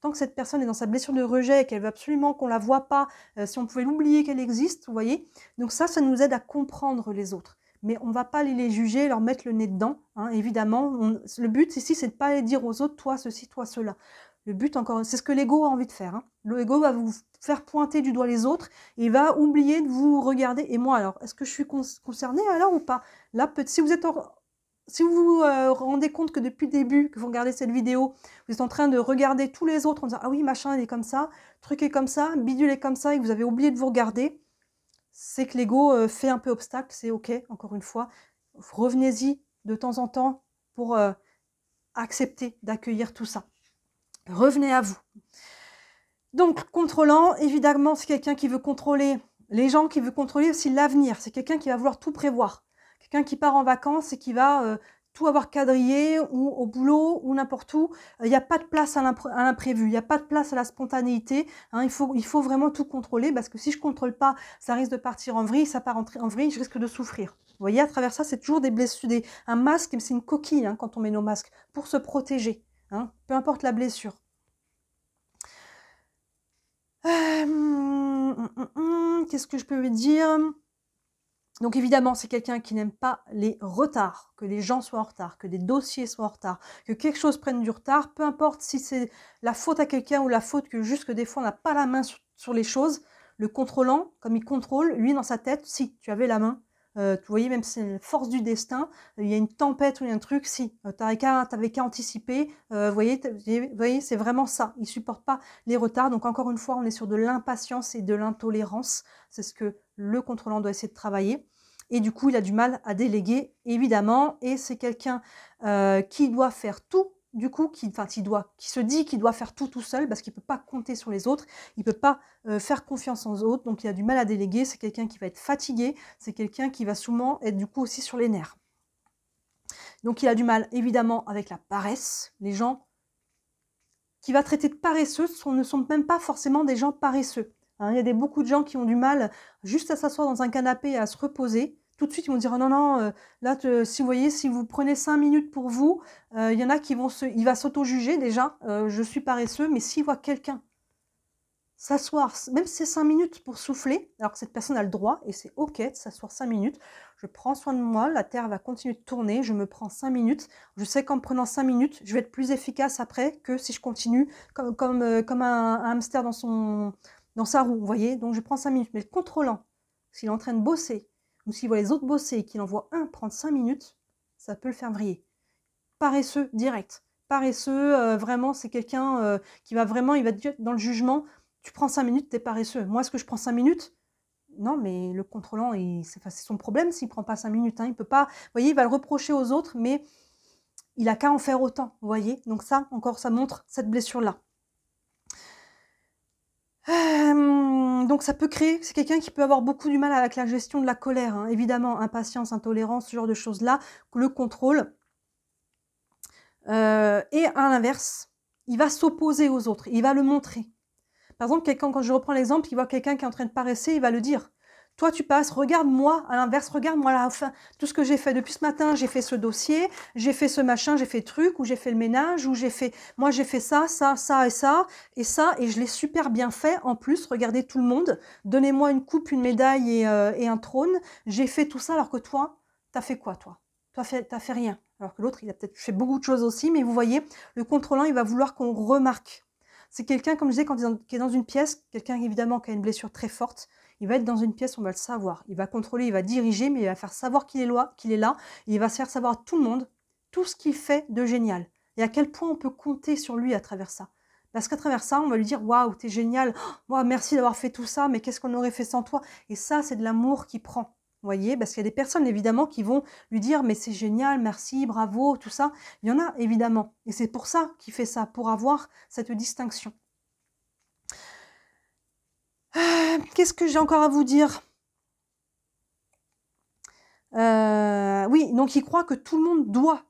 Tant que cette personne est dans sa blessure de rejet et qu'elle veut absolument qu'on ne la voit pas, si on pouvait l'oublier qu'elle existe, vous voyez. Donc ça nous aide à comprendre les autres. mais on ne va pas aller les juger, leur mettre le nez dedans, hein, évidemment. Le but ici, c'est de ne pas aller dire aux autres, toi ceci, toi cela. Le but, encore, c'est ce que l'ego a envie de faire. Hein. L'ego va vous faire pointer du doigt les autres et il va oublier de vous regarder. Et moi, alors, est-ce que je suis concernée alors ou pas? Là, si vous êtes si vous vous rendez compte que depuis le début, que vous regardez cette vidéo, vous êtes en train de regarder tous les autres en disant « Ah oui, machin, il est comme ça, truc est comme ça, bidule est comme ça » et que vous avez oublié de vous regarder, c'est que l'ego fait un peu obstacle, c'est OK, encore une fois. Revenez-y de temps en temps pour accepter d'accueillir tout ça. Revenez à vous. Donc, contrôlant, évidemment, c'est quelqu'un qui veut contrôler les gens, qui veut contrôler aussi l'avenir. C'est quelqu'un qui va vouloir tout prévoir. Quelqu'un qui part en vacances et qui va tout avoir quadrillé, ou au boulot, ou n'importe où. Il n'y a pas de place à l'imprévu, il n'y a pas de place à la spontanéité. Hein, il faut vraiment tout contrôler, parce que si je ne contrôle pas, ça risque de partir en vrille, ça part en vrille, je risque de souffrir. Vous voyez, à travers ça, c'est toujours des blessures, un masque, c'est une coquille hein, quand on met nos masques, pour se protéger, hein, peu importe la blessure. Qu'est-ce que je peux dire? Donc évidemment, c'est quelqu'un qui n'aime pas les retards, que les gens soient en retard, que des dossiers soient en retard, que quelque chose prenne du retard, peu importe si c'est la faute à quelqu'un ou la faute que juste que des fois on n'a pas la main sur les choses. Le contrôlant, comme il contrôle, lui dans sa tête, si tu avais la main, tu voyais, même si c'est une force du destin, il y a une tempête ou il y a un truc, si, t'avais qu'à anticiper, vous voyez, c'est vraiment ça, il supporte pas les retards, donc encore une fois, on est sur de l'impatience et de l'intolérance, c'est ce que le contrôlant doit essayer de travailler, et du coup, il a du mal à déléguer, évidemment, et c'est quelqu'un qui doit faire tout, du coup, qui se dit qu'il doit faire tout seul, parce qu'il ne peut pas compter sur les autres, il ne peut pas faire confiance aux autres, donc il a du mal à déléguer, c'est quelqu'un qui va être fatigué, c'est quelqu'un qui va souvent être du coup aussi sur les nerfs. Donc il a du mal évidemment avec la paresse, les gens qui va traiter de paresseux ne sont même pas forcément des gens paresseux. Hein, il y a beaucoup de gens qui ont du mal juste à s'asseoir dans un canapé et à se reposer. Tout de suite, ils vont dire oh, non, là, si vous voyez, si vous prenez 5 minutes pour vous, il y en a qui vont il va s'auto-juger déjà, je suis paresseux, mais s'il voit quelqu'un s'asseoir, même si c'est 5 minutes pour souffler, alors que cette personne a le droit, et c'est OK de s'asseoir 5 minutes, je prends soin de moi, la Terre va continuer de tourner, je me prends 5 minutes, je sais qu'en me prenant 5 minutes, je vais être plus efficace après que si je continue comme un hamster dans sa roue, vous voyez, donc je prends 5 minutes, mais le contrôlant, s'il est en train de bosser, ou s'il voit les autres bosser et qu'il en voit un prendre 5 minutes, ça peut le faire vriller. Paresseux, direct. Paresseux, vraiment, c'est quelqu'un qui va vraiment, il va dire dans le jugement, tu prends 5 minutes, t'es paresseux. Moi, est-ce que je prends 5 minutes? Non, mais le contrôlant, c'est son problème s'il ne prend pas 5 minutes. Hein. Il peut pas, vous voyez, il va le reprocher aux autres, mais il n'a qu'à en faire autant, vous voyez. Donc ça, encore, ça montre cette blessure-là. Donc ça peut créer, c'est quelqu'un qui peut avoir beaucoup du mal avec la gestion de la colère, hein. Évidemment, impatience, intolérance, ce genre de choses-là, le contrôle. Et à l'inverse, il va s'opposer aux autres, il va le montrer. Par exemple, quand je reprends l'exemple, il voit quelqu'un qui est en train de paresser, il va le dire. Toi, tu passes, regarde-moi, à l'inverse, regarde-moi tout ce que j'ai fait depuis ce matin, j'ai fait ce dossier, j'ai fait ce machin, j'ai fait truc, ou j'ai fait le ménage, ou j'ai fait ça, ça, ça, et je l'ai super bien fait. En plus, regardez tout le monde, donnez-moi une coupe, une médaille et un trône. J'ai fait tout ça, alors que toi, t'as fait quoi, toi? T'as fait rien. Alors que l'autre, il a peut-être fait beaucoup de choses aussi, mais vous voyez, le contrôlant, il va vouloir qu'on remarque. C'est quelqu'un, comme je disais, qui est dans une pièce, quelqu'un évidemment qui a une blessure très forte, il va être dans une pièce, on va le savoir. Il va contrôler, il va diriger, mais il va faire savoir qu'il est là, et il va se faire savoir à tout le monde tout ce qu'il fait de génial. Et à quel point on peut compter sur lui à travers ça. Parce qu'à travers ça, on va lui dire « Waouh, t'es génial, oh, merci d'avoir fait tout ça, mais qu'est-ce qu'on aurait fait sans toi ?» Et ça, c'est de l'amour qui prend. Vous voyez, parce qu'il y a des personnes évidemment qui vont lui dire « Mais c'est génial, merci, bravo, tout ça. » Il y en a évidemment. Et c'est pour ça qu'il fait ça, pour avoir cette distinction. Qu'est-ce que j'ai encore à vous dire? Oui, donc il croit que tout le monde doit,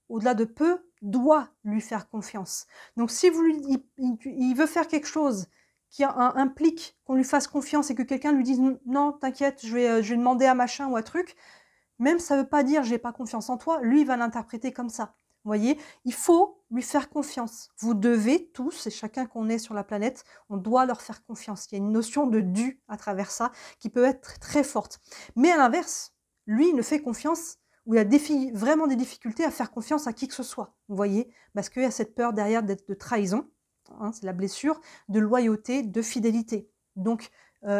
au-delà de peu, doit lui faire confiance. Donc si il veut faire quelque chose qui implique qu'on lui fasse confiance et que quelqu'un lui dise « Non, t'inquiète, je vais demander à machin ou à truc », même ça ne veut pas dire « J'ai pas confiance en toi », lui il va l'interpréter comme ça. Vous voyez, il faut lui faire confiance. Vous devez tous, et chacun qu'on est sur la planète, on doit leur faire confiance. Il y a une notion de dû à travers ça qui peut être très forte. Mais à l'inverse, Lui, il ne fait confiance, ou il a vraiment des difficultés à faire confiance à qui que ce soit. Vous voyez, parce qu'il y a cette peur derrière de trahison, hein, c'est la blessure, de loyauté, de fidélité. Donc,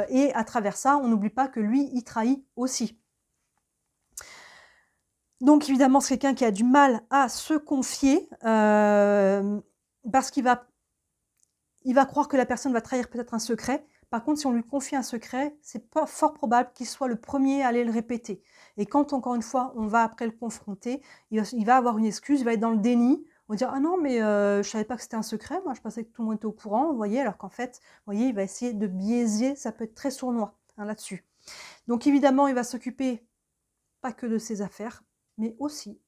et à travers ça, on n'oublie pas que lui, il trahit aussi. Donc évidemment, c'est quelqu'un qui a du mal à se confier, parce qu'il va croire que la personne va trahir peut-être un secret. Par contre, si on lui confie un secret, c'est pas fort probable qu'il soit le premier à aller le répéter. Et quand, encore une fois, on va après le confronter, il va avoir une excuse, il va être dans le déni. On va dire: ah non, mais je savais pas que c'était un secret, moi je pensais que tout le monde était au courant, vous voyez, alors qu'en fait, vous voyez, il va essayer de biaiser, ça peut être très sournois, hein, là-dessus. Donc évidemment, il va s'occuper pas que de ses affaires, mais aussi,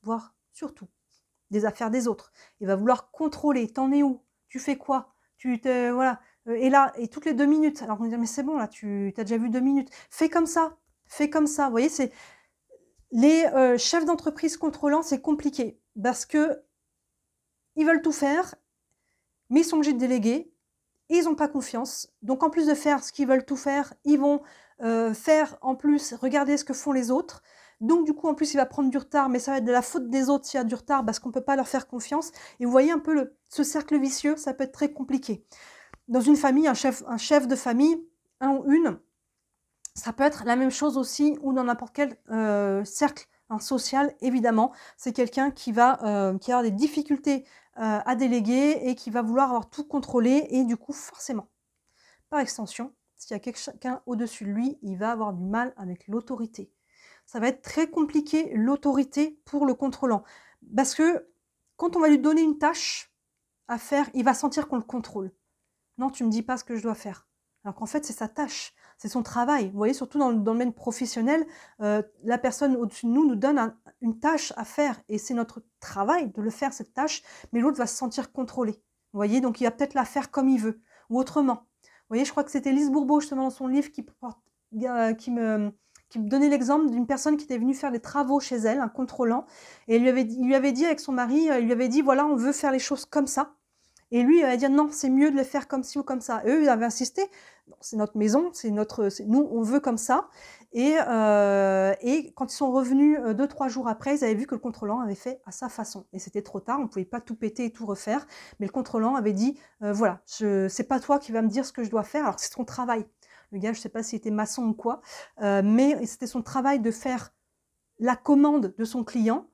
voire surtout, des affaires des autres. Il va vouloir contrôler. T'en es où? Tu fais quoi? Voilà. Et là, et toutes les 2 minutes. Alors on va dire: mais c'est bon, là, tu as déjà vu 2 minutes. Fais comme ça. Fais comme ça. Vous voyez, c'est les chefs d'entreprise contrôlants, c'est compliqué parce que ils veulent tout faire, mais ils sont obligés de déléguer et ils n'ont pas confiance. Donc en plus de faire ce qu'ils veulent tout faire, ils vont faire en plus, regarder ce que font les autres. Donc du coup, en plus, il va prendre du retard, mais ça va être de la faute des autres s'il y a du retard parce qu'on ne peut pas leur faire confiance. Et vous voyez un peu ce cercle vicieux, ça peut être très compliqué. Dans une famille, un chef de famille, un ou une, ça peut être la même chose aussi, ou dans n'importe quel cercle social, évidemment. C'est quelqu'un qui va avoir des difficultés à déléguer et qui va vouloir avoir tout contrôlé. Et du coup, forcément, par extension, s'il y a quelqu'un au-dessus de lui, il va avoir du mal avec l'autorité. Ça va être très compliqué, l'autorité, pour le contrôlant. Parce que quand on va lui donner une tâche à faire, il va sentir qu'on le contrôle. Non, tu ne me dis pas ce que je dois faire. Alors qu'en fait, c'est sa tâche, c'est son travail. Vous voyez, surtout dans le domaine professionnel, la personne au-dessus de nous donne une tâche à faire. Et c'est notre travail de le faire, cette tâche, mais l'autre va se sentir contrôlé. Vous voyez, donc il va peut-être la faire comme il veut, ou autrement. Vous voyez, je crois que c'était Lise Bourbeau, justement, dans son livre, qui me donnait l'exemple d'une personne qui était venue faire des travaux chez elle, un contrôlant, et il lui avait dit avec son mari, il lui avait dit: voilà, on veut faire les choses comme ça. Et lui, il va dire: non, c'est mieux de le faire comme ci ou comme ça. Et eux, ils avaient insisté: c'est notre maison, nous, on veut comme ça. Et quand ils sont revenus 2-3 jours après, ils avaient vu que le contrôlant avait fait à sa façon. Et c'était trop tard, on ne pouvait pas tout péter et tout refaire. Mais le contrôlant avait dit: voilà, c'est pas toi qui vas me dire ce que je dois faire, alors c'est ton travail. Le gars, je ne sais pas s'il était maçon ou quoi, mais c'était son travail de faire la commande de son client.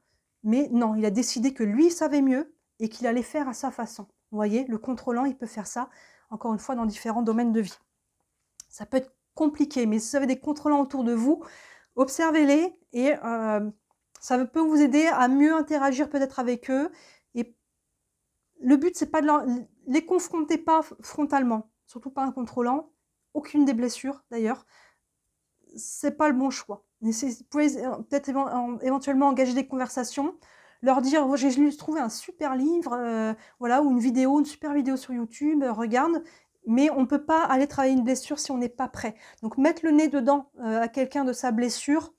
Mais non, il a décidé que lui savait mieux et qu'il allait faire à sa façon. Vous voyez, le contrôlant, il peut faire ça, encore une fois, dans différents domaines de vie. Ça peut être compliqué, mais si vous avez des contrôlants autour de vous, observez-les et ça peut vous aider à mieux interagir peut-être avec eux. Et le but, c'est pas de les confronter pas frontalement, surtout pas un contrôlant, aucune des blessures d'ailleurs. C'est pas le bon choix. Vous pouvez peut-être éventuellement engager des conversations, leur dire: oh, j'ai trouvé un super livre, voilà, ou une vidéo, une super vidéo sur YouTube, regarde, mais on ne peut pas aller travailler une blessure si on n'est pas prêt. Donc mettre le nez dedans à quelqu'un de sa blessure,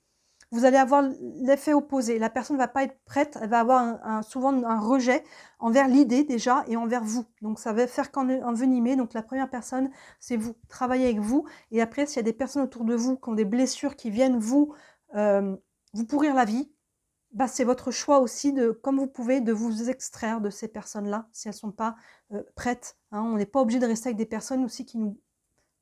vous allez avoir l'effet opposé. La personne ne va pas être prête, elle va avoir souvent un rejet envers l'idée déjà et envers vous. Donc ça va faire qu'envenimer. Donc la première personne, c'est vous. Travaillez avec vous. Et après, s'il y a des personnes autour de vous qui ont des blessures qui viennent vous pourrir la vie, bah, c'est votre choix aussi, comme vous pouvez, de vous extraire de ces personnes-là si elles ne sont pas prêtes. Hein. On n'est pas obligé de rester avec des personnes aussi qui nous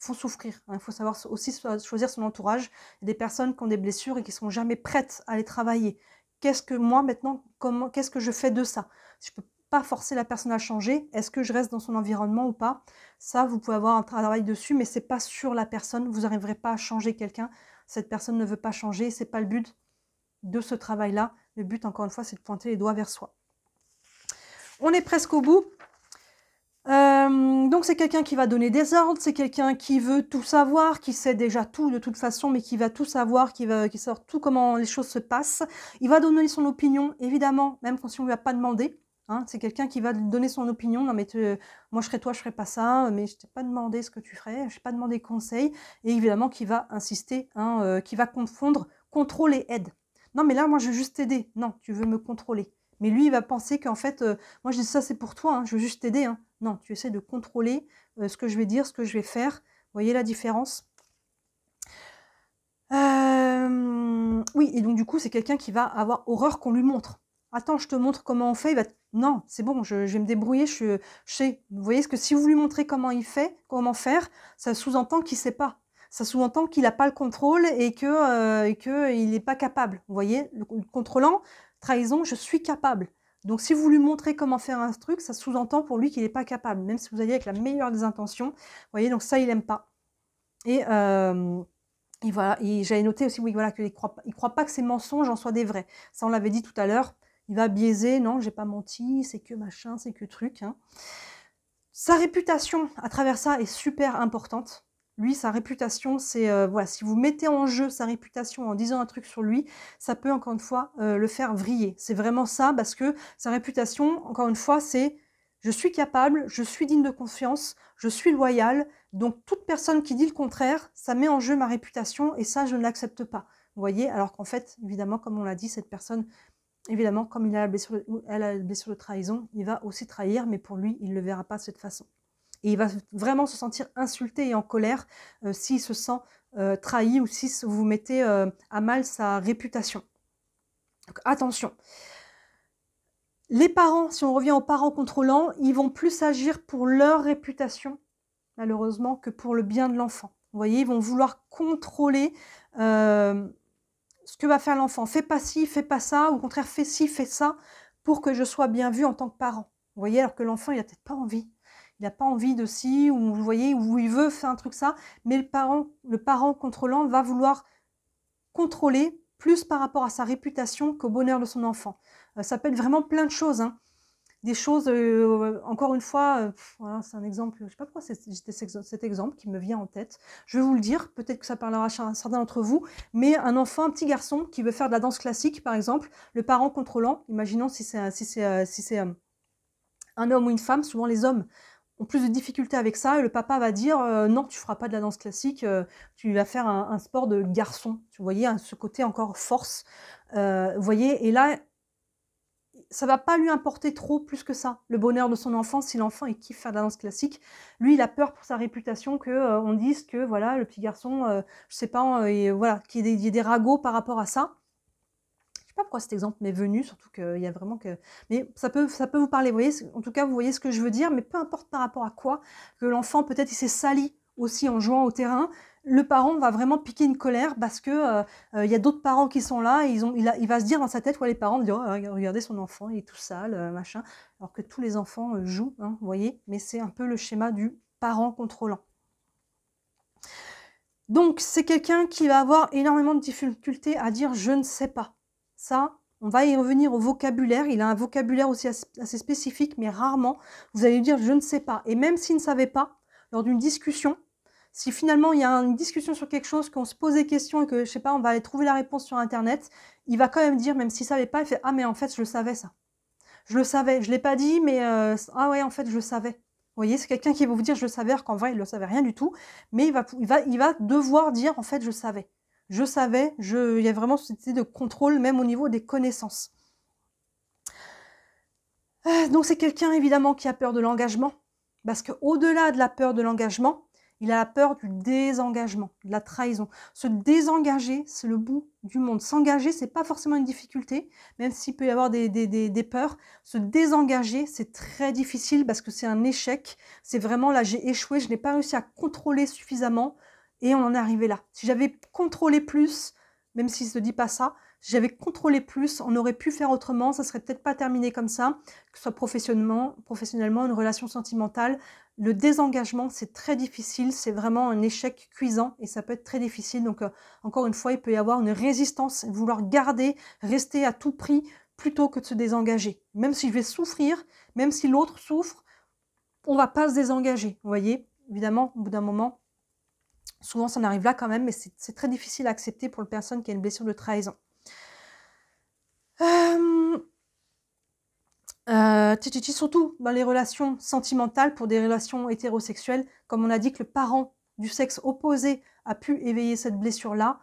font souffrir. Hein. Il faut savoir aussi choisir son entourage. Il y a des personnes qui ont des blessures et qui ne sont jamais prêtes à les travailler. Qu'est-ce que moi maintenant, qu'est-ce que je fais de ça? Je ne peux pas forcer la personne à changer. Est-ce que je reste dans son environnement ou pas? Ça, vous pouvez avoir un travail dessus, mais ce n'est pas sur la personne. Vous n'arriverez pas à changer quelqu'un. Cette personne ne veut pas changer. Ce n'est pas le but de ce travail-là. Le but, encore une fois, c'est de pointer les doigts vers soi. On est presque au bout. Donc c'est quelqu'un qui va donner des ordres, c'est quelqu'un qui veut tout savoir, qui sait déjà tout de toute façon, mais qui va tout savoir, qui sait tout comment les choses se passent. Il va donner son opinion, évidemment, même quand on ne lui a pas demandé. Hein, c'est quelqu'un qui va donner son opinion. Non mais moi je serais toi, je ferais pas ça, mais je t'ai pas demandé ce que tu ferais, je t'ai pas demandé conseil. Et évidemment qui va insister, hein, qui va confondre contrôle et aide. Non mais là moi je veux juste t'aider. Non, tu veux me contrôler. Mais lui il va penser qu'en fait, moi je dis ça c'est pour toi, hein, je veux juste t'aider. Hein. Non, tu essaies de contrôler ce que je vais dire, ce que je vais faire. Vous voyez la différence? Oui, et donc du coup, c'est quelqu'un qui va avoir horreur qu'on lui montre. Attends, je te montre comment on fait. Il va non, c'est bon, je vais me débrouiller. Je sais. Vous voyez ce que si vous lui montrez comment il fait, comment faire, ça sous-entend qu'il sait pas. Ça sous-entend qu'il n'a pas le contrôle et que il n'est pas capable. Vous voyez, le contrôlant, trahison, je suis capable. Donc si vous lui montrez comment faire un truc, ça sous-entend pour lui qu'il n'est pas capable, même si vous allez avec la meilleure des intentions. Vous voyez, donc ça, il n'aime pas. Et voilà, et j'avais noté aussi, oui, voilà, qu'il ne croit pas que ces mensonges en soient des vrais. Ça, on l'avait dit tout à l'heure. Il va biaiser, non, j'ai pas menti, c'est que machin, c'est que truc. Hein. Sa réputation, à travers ça, est super importante. Lui, sa réputation, c'est, voilà, si vous mettez en jeu sa réputation en disant un truc sur lui, ça peut, encore une fois, le faire vriller. C'est vraiment ça, parce que sa réputation, encore une fois, c'est je suis capable, je suis digne de confiance, je suis loyal. Donc, toute personne qui dit le contraire, ça met en jeu ma réputation et ça, je ne l'accepte pas. Vous voyez, alors qu'en fait, évidemment, comme on l'a dit, cette personne, évidemment, comme il a la blessure de trahison, il va aussi trahir, mais pour lui, il ne le verra pas de cette façon. Et il va vraiment se sentir insulté et en colère s'il se sent trahi ou si vous mettez à mal sa réputation. Donc, attention. Les parents, si on revient aux parents contrôlants, ils vont plus agir pour leur réputation, malheureusement, que pour le bien de l'enfant. Vous voyez, ils vont vouloir contrôler ce que va faire l'enfant. Fais pas ci, fais pas ça, ou au contraire, fais ci, fais ça, pour que je sois bien vu en tant que parent. Vous voyez, alors que l'enfant, il n'a peut-être pas envie. Il n'a pas envie de ci, ou vous voyez, où il veut faire un truc ça, mais le parent contrôlant va vouloir contrôler plus par rapport à sa réputation qu'au bonheur de son enfant. Ça peut être vraiment plein de choses, hein. Des choses, encore une fois, voilà, c'est un exemple, je ne sais pas pourquoi c'était cet exemple qui me vient en tête. Je vais vous le dire, peut-être que ça parlera à certains d'entre vous, mais un enfant, un petit garçon qui veut faire de la danse classique, par exemple, le parent contrôlant, imaginons si c'est un homme ou une femme, souvent les hommes ont plus de difficultés avec ça, et le papa va dire non, tu feras pas de la danse classique, tu vas faire un sport de garçon. Tu voyez, ce côté encore force. Vous voyez, et là, ça va pas lui importer trop plus que ça, le bonheur de son enfant, si l'enfant il kiffe faire de la danse classique. Lui, il a peur pour sa réputation que on dise que voilà, le petit garçon, je sais pas, voilà, qu'il y ait des ragots par rapport à ça. Je sais pas pourquoi cet exemple m'est venu, surtout qu'il y a vraiment que... Mais ça peut vous parler, vous voyez, en tout cas, vous voyez ce que je veux dire, mais peu importe par rapport à quoi, que l'enfant, peut-être, il s'est sali aussi en jouant au terrain, le parent va vraiment piquer une colère parce que y a d'autres parents qui sont là, et il va se dire dans sa tête, ouais, les parents disent, oh, regardez son enfant, il est tout sale, machin, alors que tous les enfants jouent, hein, vous voyez, mais c'est un peu le schéma du parent contrôlant. Donc, c'est quelqu'un qui va avoir énormément de difficultés à dire « je ne sais pas ». Ça, on va y revenir au vocabulaire. Il a un vocabulaire aussi assez spécifique, mais rarement, vous allez lui dire « je ne sais pas ». Et même s'il ne savait pas, lors d'une discussion, si finalement il y a une discussion sur quelque chose, qu'on se pose des questions et que, je sais pas, on va aller trouver la réponse sur Internet, il va quand même dire, même s'il ne savait pas, il fait « ah mais en fait, je le savais ça. Je le savais, je ne l'ai pas dit, mais ah ouais, en fait, je le savais ». Vous voyez, c'est quelqu'un qui va vous dire « je le savais », alors qu'en vrai, il ne le savait rien du tout, mais il va devoir dire « en fait, je savais ». Je savais, il y a vraiment cette idée de contrôle, même au niveau des connaissances. Donc c'est quelqu'un, évidemment, qui a peur de l'engagement, parce qu'au-delà de la peur de l'engagement, il a la peur du désengagement, de la trahison. Se désengager, c'est le bout du monde. S'engager, c'est pas forcément une difficulté, même s'il peut y avoir des peurs. Se désengager, c'est très difficile parce que c'est un échec. C'est vraiment là, j'ai échoué, je n'ai pas réussi à contrôler suffisamment et on en est arrivé là. Si j'avais contrôlé plus, même s'il ne se dit pas ça, si j'avais contrôlé plus, on aurait pu faire autrement, ça serait peut-être pas terminé comme ça, que ce soit professionnellement, une relation sentimentale. Le désengagement, c'est très difficile, c'est vraiment un échec cuisant et ça peut être très difficile. Donc, encore une fois, il peut y avoir une résistance, vouloir garder, rester à tout prix, plutôt que de se désengager. Même si je vais souffrir, même si l'autre souffre, on ne va pas se désengager. Vous voyez, évidemment, au bout d'un moment, souvent ça en arrive là quand même, mais c'est très difficile à accepter pour une personne qui a une blessure de trahison. Surtout dans les relations sentimentales, pour des relations hétérosexuelles, comme on a dit que le parent du sexe opposé a pu éveiller cette blessure-là,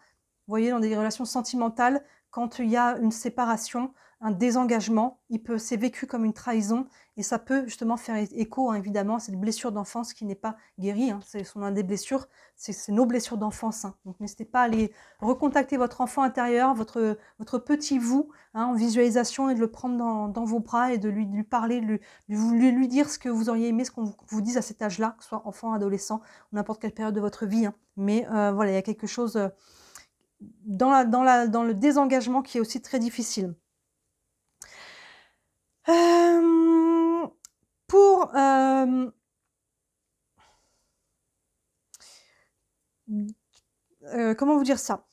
vous voyez, dans des relations sentimentales, quand il y a une séparation, un désengagement, c'est vécu comme une trahison et ça peut justement faire écho, hein, évidemment, à cette blessure d'enfance qui n'est pas guérie. Hein, c'est une des blessures, c'est nos blessures d'enfance. Hein. Donc n'hésitez pas à aller recontacter votre enfant intérieur, votre petit vous, hein, en visualisation et de le prendre dans vos bras et de lui parler, de lui dire ce que vous auriez aimé, ce qu'on vous dise à cet âge-là, que ce soit enfant, adolescent, ou n'importe quelle période de votre vie. Hein. Mais voilà, il y a quelque chose dans le désengagement qui est aussi très difficile. Comment vous dire ça?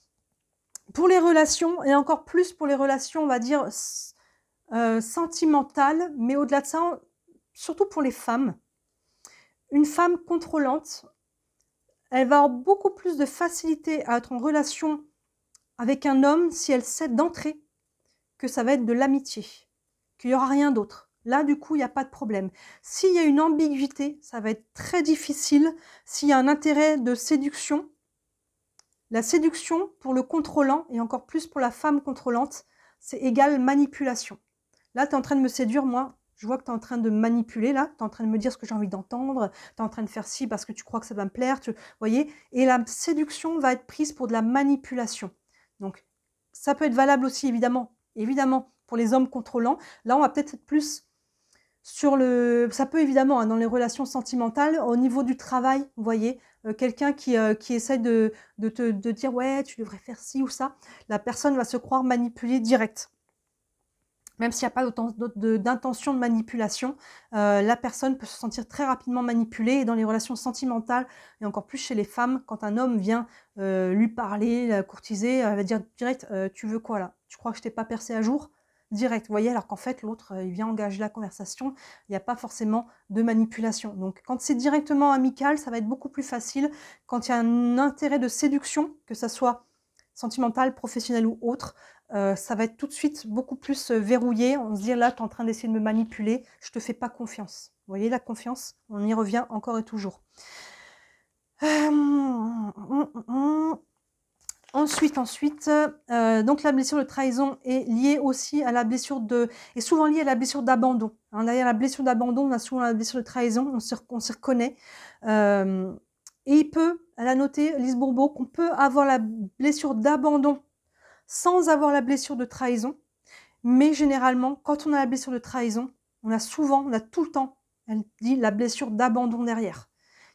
Pour les relations, et encore plus pour les relations, on va dire, sentimentales, mais au-delà de ça, surtout pour les femmes, une femme contrôlante, elle va avoir beaucoup plus de facilité à être en relation avec un homme si elle sait d'entrée que ça va être de l'amitié, qu'il n'y aura rien d'autre. Là, du coup, il n'y a pas de problème. S'il y a une ambiguïté, ça va être très difficile. S'il y a un intérêt de séduction, la séduction pour le contrôlant, et encore plus pour la femme contrôlante, c'est égal manipulation. Là, tu es en train de me séduire, moi, je vois que tu es en train de manipuler, là, tu es en train de me dire ce que j'ai envie d'entendre, tu es en train de faire ci parce que tu crois que ça va me plaire, vous voyez. Et la séduction va être prise pour de la manipulation. Donc, ça peut être valable aussi, évidemment, pour les hommes contrôlants. Là, on va peut-être être plus sur le... Ça peut évidemment, hein, dans les relations sentimentales, au niveau du travail, vous voyez, quelqu'un qui essaie de dire « ouais, tu devrais faire ci ou ça », la personne va se croire manipulée direct. Même s'il n'y a pas d'intention de manipulation, la personne peut se sentir très rapidement manipulée. Et dans les relations sentimentales, et encore plus chez les femmes, quand un homme vient lui parler, la courtiser, elle va dire direct « tu veux quoi là? Tu crois que je t'ai pas percé à jour ?» Direct, vous voyez, alors qu'en fait, l'autre, il vient engager la conversation, il n'y a pas forcément de manipulation. Donc, quand c'est directement amical, ça va être beaucoup plus facile. Quand il y a un intérêt de séduction, que ça soit sentimental, professionnel ou autre, ça va être tout de suite beaucoup plus verrouillé. On se dit, là, tu es en train d'essayer de me manipuler, je te fais pas confiance. Vous voyez, la confiance, on y revient encore et toujours. Ensuite, donc la blessure de trahison est liée aussi à la blessure est souvent liée à la blessure d'abandon. Hein, derrière la blessure d'abandon, on a souvent la blessure de trahison, on s'y reconnaît. Et elle a noté, Lise Bourbeau, qu'on peut avoir la blessure d'abandon sans avoir la blessure de trahison. Mais généralement, quand on a la blessure de trahison, on a tout le temps, elle dit, la blessure d'abandon derrière.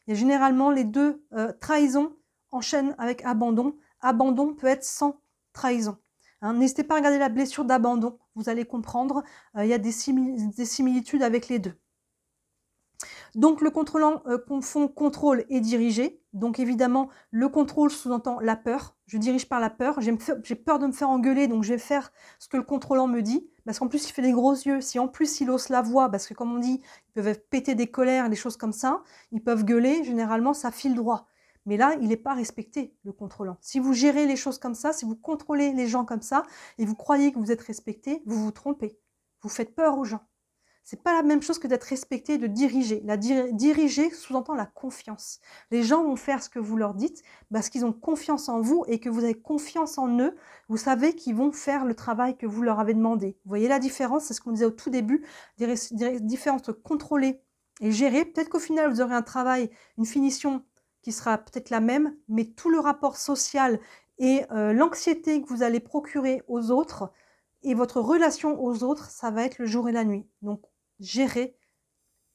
Il y a généralement les deux trahisons enchaînent avec abandon. Abandon peut être sans trahison. Hein, n'hésitez pas à regarder la blessure d'abandon, vous allez comprendre, il y a des similitudes avec les deux. Donc le contrôlant confond contrôle et diriger. Donc évidemment, le contrôle sous-entend la peur. Je dirige par la peur. J'ai peur de me faire engueuler, donc je vais faire ce que le contrôlant me dit. Parce qu'en plus, il fait des gros yeux. Si en plus, il hausse la voix, parce que comme on dit, ils peuvent péter des colères, des choses comme ça. Ils peuvent gueuler. Généralement, ça file droit. Mais là, il n'est pas respecté, le contrôlant. Si vous gérez les choses comme ça, si vous contrôlez les gens comme ça, et vous croyez que vous êtes respecté, vous vous trompez. Vous faites peur aux gens. C'est pas la même chose que d'être respecté et de diriger. Diriger sous-entend la confiance. Les gens vont faire ce que vous leur dites parce qu'ils ont confiance en vous et que vous avez confiance en eux. Vous savez qu'ils vont faire le travail que vous leur avez demandé. Vous voyez la différence? C'est ce qu'on disait au tout début, des différences entre contrôler et gérer. Peut-être qu'au final, vous aurez un travail, une finition qui sera peut-être la même, mais tout le rapport social et l'anxiété que vous allez procurer aux autres et votre relation aux autres, ça va être le jour et la nuit. Donc, gérer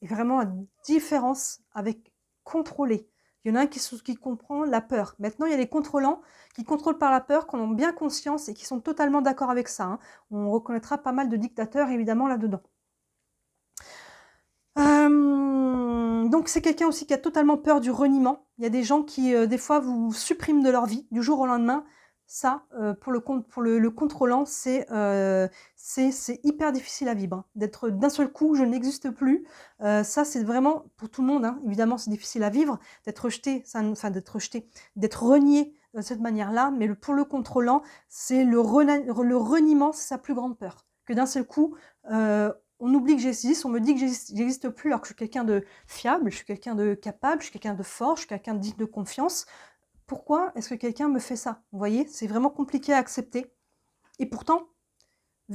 est vraiment la différence avec contrôler. Il y en a un qui comprend la peur. Maintenant, il y a les contrôlants qui contrôlent par la peur, qui en ont bien conscience et qui sont totalement d'accord avec ça. Hein. On reconnaîtra pas mal de dictateurs, évidemment, là-dedans. Donc, c'est quelqu'un aussi qui a totalement peur du reniement. Il y a des gens qui, des fois, vous suppriment de leur vie du jour au lendemain. Ça, pour le contrôlant, c'est hyper difficile à vivre. Hein. D'être d'un seul coup, je n'existe plus. Ça, c'est vraiment, pour tout le monde, hein, évidemment, c'est difficile à vivre. D'être rejeté, d'être renié de cette manière-là. Mais pour le contrôlant, c'est le reniement, c'est sa plus grande peur. Que d'un seul coup, on oublie que j'existe, on me dit que j'existe plus alors que je suis quelqu'un de fiable, je suis quelqu'un de capable, je suis quelqu'un de fort, je suis quelqu'un de digne de confiance. Pourquoi est-ce que quelqu'un me fait ça? Vous voyez, c'est vraiment compliqué à accepter. Et pourtant,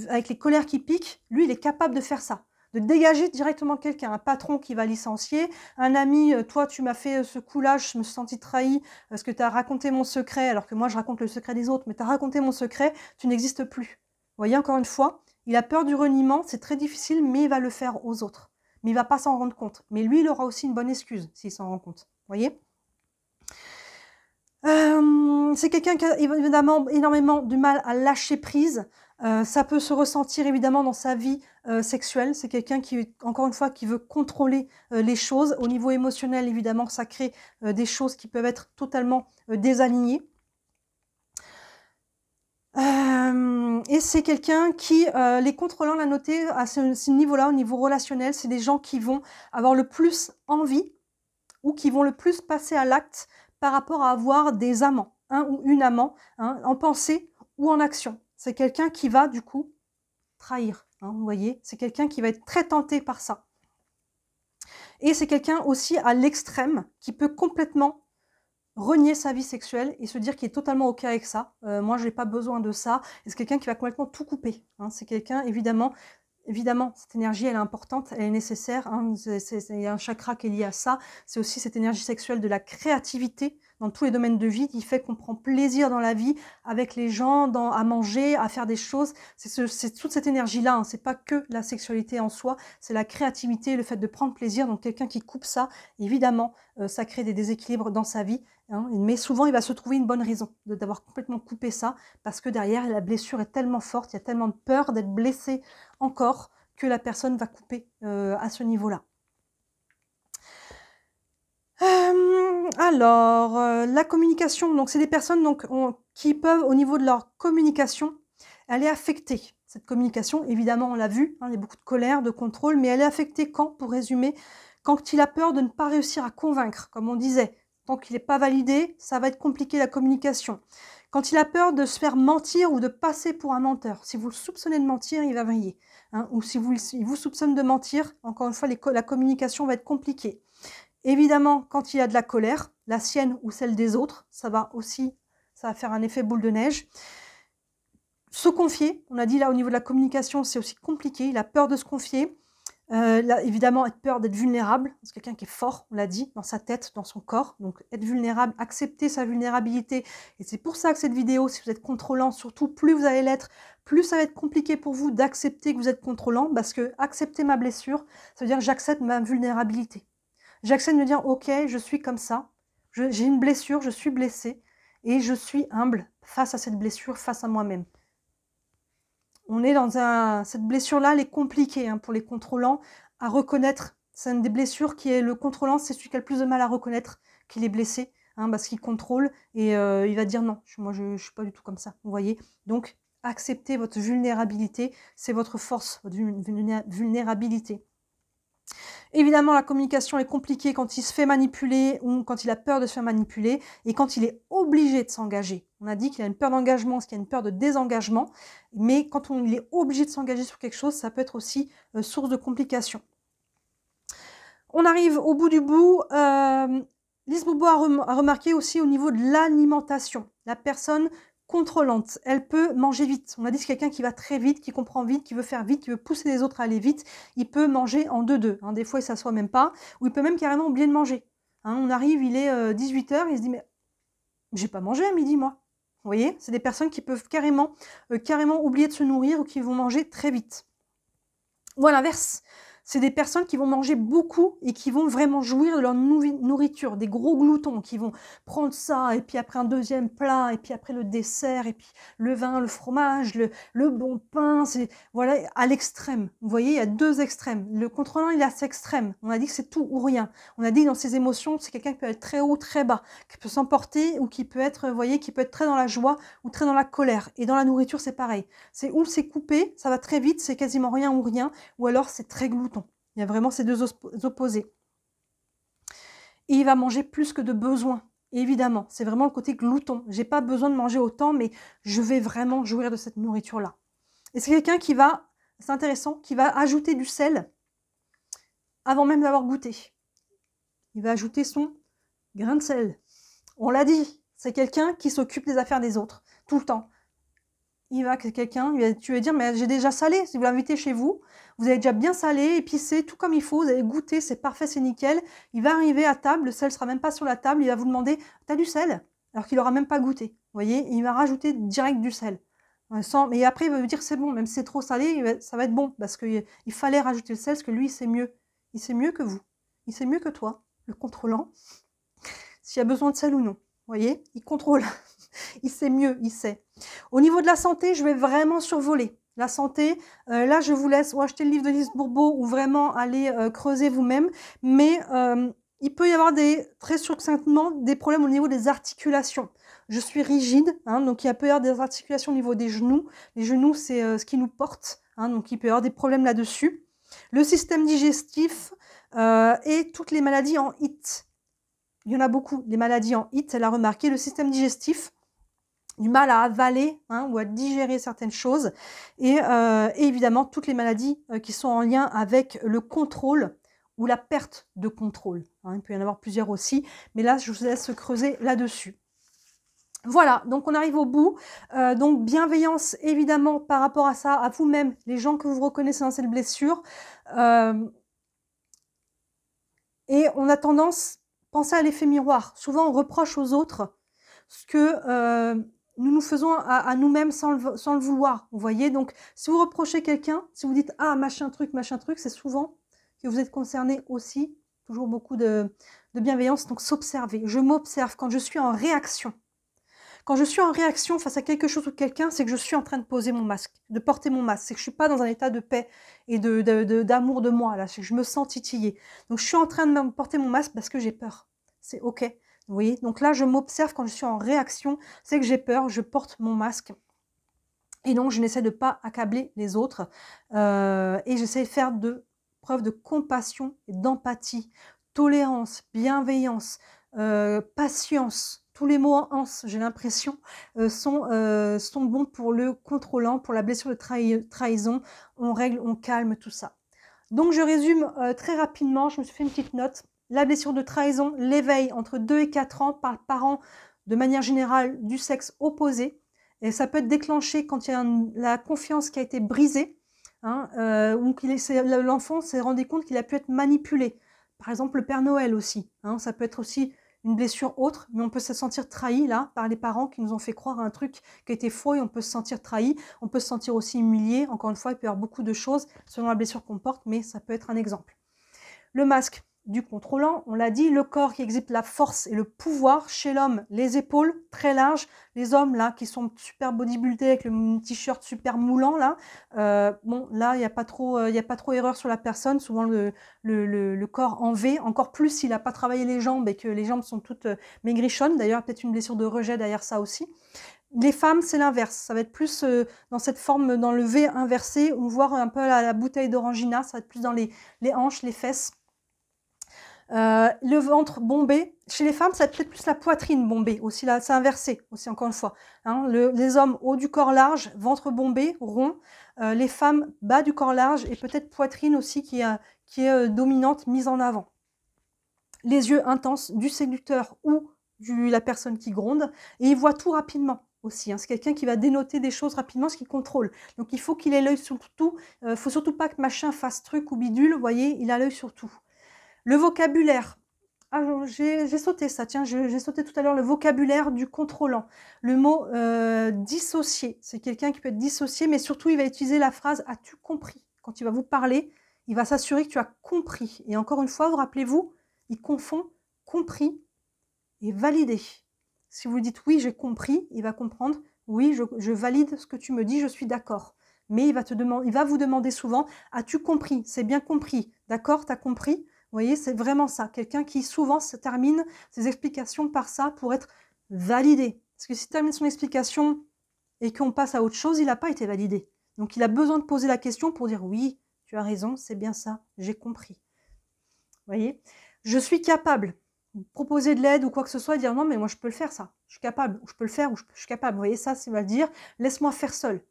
avec les colères qui piquent, lui, il est capable de faire ça. De dégager directement quelqu'un, un patron qui va licencier, un ami, toi tu m'as fait ce coup-là, je me suis sentie trahie parce que tu as raconté mon secret, alors que moi je raconte le secret des autres, mais tu as raconté mon secret, tu n'existes plus. Vous voyez, encore une fois, il a peur du reniement, c'est très difficile, mais il va le faire aux autres. Mais il ne va pas s'en rendre compte. Mais lui, il aura aussi une bonne excuse s'il s'en rend compte. Vous voyez, c'est quelqu'un qui a évidemment énormément du mal à lâcher prise. Ça peut se ressentir évidemment dans sa vie sexuelle. C'est quelqu'un qui, encore une fois, qui veut contrôler les choses. Au niveau émotionnel, évidemment, ça crée des choses qui peuvent être totalement désalignées. Et c'est quelqu'un qui, les contrôlants, l'a noté à ce niveau-là, au niveau relationnel, c'est des gens qui vont avoir le plus envie ou qui vont le plus passer à l'acte par rapport à avoir des amants, un ou une amant, hein, en pensée ou en action. C'est quelqu'un qui va, du coup, trahir, hein, vous voyez. C'est quelqu'un qui va être très tenté par ça. Et c'est quelqu'un aussi à l'extrême qui peut complètement renier sa vie sexuelle et se dire qu'il est totalement OK avec ça. Moi, je n'ai pas besoin de ça. Et c'est quelqu'un qui va complètement tout couper. Hein. C'est quelqu'un, évidemment, cette énergie, elle est importante, elle est nécessaire. Hein. Il y a un chakra qui est lié à ça. C'est aussi cette énergie sexuelle de la créativité dans tous les domaines de vie qui fait qu'on prend plaisir dans la vie, avec les gens, à manger, à faire des choses. C'est toute cette énergie-là. Hein. C'est pas que la sexualité en soi, c'est la créativité, le fait de prendre plaisir. Donc quelqu'un qui coupe ça, évidemment, ça crée des déséquilibres dans sa vie. Hein. Mais souvent, il va se trouver une bonne raison d'avoir complètement coupé ça, parce que derrière, la blessure est tellement forte, il y a tellement de peur d'être blessé encore, que la personne va couper à ce niveau-là. La communication, donc c'est des personnes qui peuvent, au niveau de leur communication, elle est affectée. Cette communication, évidemment, on l'a vu, hein, il y a beaucoup de colère, de contrôle, mais elle est affectée quand, pour résumer, quand il a peur de ne pas réussir à convaincre, comme on disait. Tant qu'il n'est pas validé, ça va être compliqué la communication. Quand il a peur de se faire mentir ou de passer pour un menteur, si vous le soupçonnez de mentir, il va vriller. Hein, ou si il vous soupçonne de mentir, encore une fois, la communication va être compliquée. Évidemment, quand il y a de la colère, la sienne ou celle des autres, ça va faire un effet boule de neige. Se confier, on a dit là au niveau de la communication, c'est aussi compliqué, il a peur de se confier. Là, évidemment, peur d'être vulnérable, c'est quelqu'un qui est fort, on l'a dit, dans sa tête, dans son corps, donc être vulnérable, accepter sa vulnérabilité, et c'est pour ça que cette vidéo, si vous êtes contrôlant, surtout plus vous allez l'être, plus ça va être compliqué pour vous d'accepter que vous êtes contrôlant, parce que accepter ma blessure, ça veut dire que j'accepte ma vulnérabilité. J'accepte de me dire, ok, je suis comme ça, j'ai une blessure, je suis blessée, et je suis humble face à cette blessure, face à moi-même. On est dans cette blessure-là, elle est compliquée hein, pour les contrôlants à reconnaître. C'est une des blessures qui est le contrôlant, c'est celui qui a le plus de mal à reconnaître qu'il est blessé, hein, parce qu'il contrôle et il va dire non, moi je ne suis pas du tout comme ça, vous voyez. Donc, acceptez votre vulnérabilité, c'est votre force, votre vulnérabilité. Évidemment, la communication est compliquée quand il se fait manipuler ou quand il a peur de se faire manipuler et quand il est obligé de s'engager. On a dit qu'il y a une peur d'engagement, parce qu'il y a une peur de désengagement, mais quand il est obligé de s'engager sur quelque chose, ça peut être aussi source de complications. On arrive au bout du bout. Lise Bourbeau a remarqué aussi au niveau de l'alimentation. La personne contrôlante, elle peut manger vite. On a dit que c'est quelqu'un qui va très vite, qui comprend vite, qui veut faire vite, qui veut pousser les autres à aller vite. Il peut manger en deux-deux. Hein. Des fois, il ne s'assoit même pas. Ou il peut même carrément oublier de manger. Hein, on arrive, il est 18 h, il se dit « mais j'ai pas mangé à midi, moi ». Vous voyez, c'est des personnes qui peuvent carrément oublier de se nourrir ou qui vont manger très vite. Ou à l'inverse, c'est des personnes qui vont manger beaucoup et qui vont vraiment jouir de leur nourriture, des gros gloutons qui vont prendre ça et puis après un deuxième plat et puis après le dessert et puis le vin, le fromage, le bon pain, c'est voilà à l'extrême. Vous voyez, il y a deux extrêmes. Le contrôlant, il est assez extrême. On a dit que c'est tout ou rien. On a dit que dans ses émotions, c'est quelqu'un qui peut être très haut, très bas, qui peut s'emporter ou qui peut être, vous voyez, qui peut être très dans la joie ou très dans la colère. Et dans la nourriture, c'est pareil. C'est où c'est coupé, ça va très vite, c'est quasiment rien ou rien, ou alors c'est très glouton. Il y a vraiment ces deux opposés. Et il va manger plus que de besoin. Et évidemment, c'est vraiment le côté glouton. J'ai pas besoin de manger autant, mais je vais vraiment jouir de cette nourriture-là. Et c'est quelqu'un qui va, c'est intéressant, qui va ajouter du sel avant même d'avoir goûté. Il va ajouter son grain de sel. On l'a dit, c'est quelqu'un qui s'occupe des affaires des autres, tout le temps. il va que quelqu'un, tu vas dire, mais j'ai déjà salé, si vous l'invitez chez vous, vous avez déjà bien salé, épicé, tout comme il faut, vous avez goûté, c'est parfait, c'est nickel. Il va arriver à table, le sel sera même pas sur la table, il va vous demander, t'as du sel? Alors qu'il aura même pas goûté, vous voyez, il va rajouter direct du sel. Mais après, il va vous dire, c'est bon, même si c'est trop salé, ça va être bon, parce qu'il fallait rajouter le sel, parce que lui, il sait mieux. Il sait mieux que vous. Il sait mieux que toi, le contrôlant, s'il y a besoin de sel ou non. Vous voyez, il contrôle. Il sait mieux, il sait. Au niveau de la santé, je vais vraiment survoler. La santé, là, je vous laisse ou acheter le livre de Lise Bourbeau ou vraiment aller creuser vous-même. Mais il peut y avoir très succinctement des problèmes au niveau des articulations. Je suis rigide, hein, donc il peut y avoir des articulations au niveau des genoux. Les genoux, c'est ce qui nous porte, hein, donc il peut y avoir des problèmes là-dessus. Le système digestif et toutes les maladies en HIT. Il y en a beaucoup, les maladies en HIT, elle a remarqué. Le système digestif, du mal à avaler, hein, ou à digérer certaines choses. Et évidemment, toutes les maladies qui sont en lien avec le contrôle ou la perte de contrôle. Hein, il peut y en avoir plusieurs aussi, mais là, je vous laisse creuser là-dessus. Voilà, donc on arrive au bout. Donc bienveillance, évidemment, par rapport à ça, à vous-même, les gens que vous reconnaissez dans cette blessure. Et on a tendance, penser à l'effet miroir. Souvent, on reproche aux autres ce que nous faisons à nous-mêmes sans le vouloir. Vous voyez, donc si vous reprochez quelqu'un, si vous dites « Ah, machin truc, c'est souvent que vous êtes concerné aussi. Toujours beaucoup de bienveillance, donc s'observer. Je m'observe quand je suis en réaction. Quand je suis en réaction face à quelque chose ou quelqu'un, c'est que je suis en train de poser mon masque, de porter mon masque. C'est que je suis pas dans un état de paix et d'amour de moi. Là, c'est que je me sens titillée. Donc, je suis en train de porter mon masque parce que j'ai peur. C'est OK. Vous voyez? Donc là, je m'observe quand je suis en réaction. C'est que j'ai peur, je porte mon masque. Et donc, je n'essaie de pas accabler les autres. Et j'essaie de faire preuve de compassion et d'empathie, tolérance, bienveillance, patience. Tous les mots en anse, j'ai l'impression, sont bons pour le contrôlant, pour la blessure de trahison. On règle, on calme tout ça. Donc, je résume très rapidement. Je me suis fait une petite note. La blessure de trahison, l'éveil entre 2 et 4 ans par le parent, de manière générale, du sexe opposé. Et ça peut être déclenché quand il y a la confiance qui a été brisée, hein, ou l'enfant s'est rendu compte qu'il a pu être manipulé. Par exemple, le Père Noël aussi. Hein, ça peut être aussi une blessure autre, mais on peut se sentir trahi là par les parents qui nous ont fait croire à un truc qui était faux et on peut se sentir trahi. On peut se sentir aussi humilié. Encore une fois, il peut y avoir beaucoup de choses selon la blessure qu'on porte, mais ça peut être un exemple. Le masque du contrôlant, on l'a dit, le corps qui exhibe la force et le pouvoir. Chez l'homme, les épaules très larges, les hommes là qui sont super bodybuildés avec le t-shirt super moulant là, bon là il n'y a pas trop erreur sur la personne, souvent le corps en V, encore plus s'il n'a pas travaillé les jambes et que les jambes sont toutes maigrichonnes, d'ailleurs peut-être une blessure de rejet derrière ça aussi. Les femmes, c'est l'inverse. Ça va être plus dans cette forme, dans le V inversé, ou voir un peu la bouteille d'orangina, ça va être plus dans les hanches, les fesses. Le ventre bombé. Chez les femmes, ça va être peut-être plus la poitrine bombée. Aussi là, c'est inversé, aussi encore une fois. Hein, les hommes, haut du corps large, ventre bombé, rond. Les femmes, bas du corps large et peut-être poitrine aussi qui est dominante, mise en avant. Les yeux intenses du séducteur ou la personne qui gronde. Et il voit tout rapidement aussi. Hein. C'est quelqu'un qui va dénoter des choses rapidement, ce qu'il contrôle. Donc il faut qu'il ait l'œil sur tout. Faut surtout pas que machin fasse truc ou bidule. Vous voyez, il a l'œil sur tout. Le vocabulaire. Ah, j'ai sauté ça, tiens, j'ai sauté tout à l'heure le vocabulaire du contrôlant. Le mot dissocier, c'est quelqu'un qui peut être dissocié, mais surtout il va utiliser la phrase « as-tu compris ?» Quand il va vous parler, il va s'assurer que tu as compris. Et encore une fois, vous rappelez-vous, il confond compris et validé. Si vous lui dites « oui, j'ai compris », il va comprendre « oui, je valide ce que tu me dis, je suis d'accord ». Mais il va vous demander souvent « as-tu compris ?» C'est bien compris, d'accord, t'as compris ? Vous voyez, c'est vraiment ça. Quelqu'un qui souvent se termine ses explications par ça pour être validé. Parce que s'il termine son explication et qu'on passe à autre chose, il n'a pas été validé. Donc il a besoin de poser la question pour dire oui, tu as raison, c'est bien ça, j'ai compris. Vous voyez, je suis capable. Proposer de l'aide ou quoi que ce soit et dire non, mais moi je peux le faire ça. Je suis capable, ou je peux le faire, ou je suis capable. Vous voyez, ça, c'est va le dire, laisse-moi faire seul.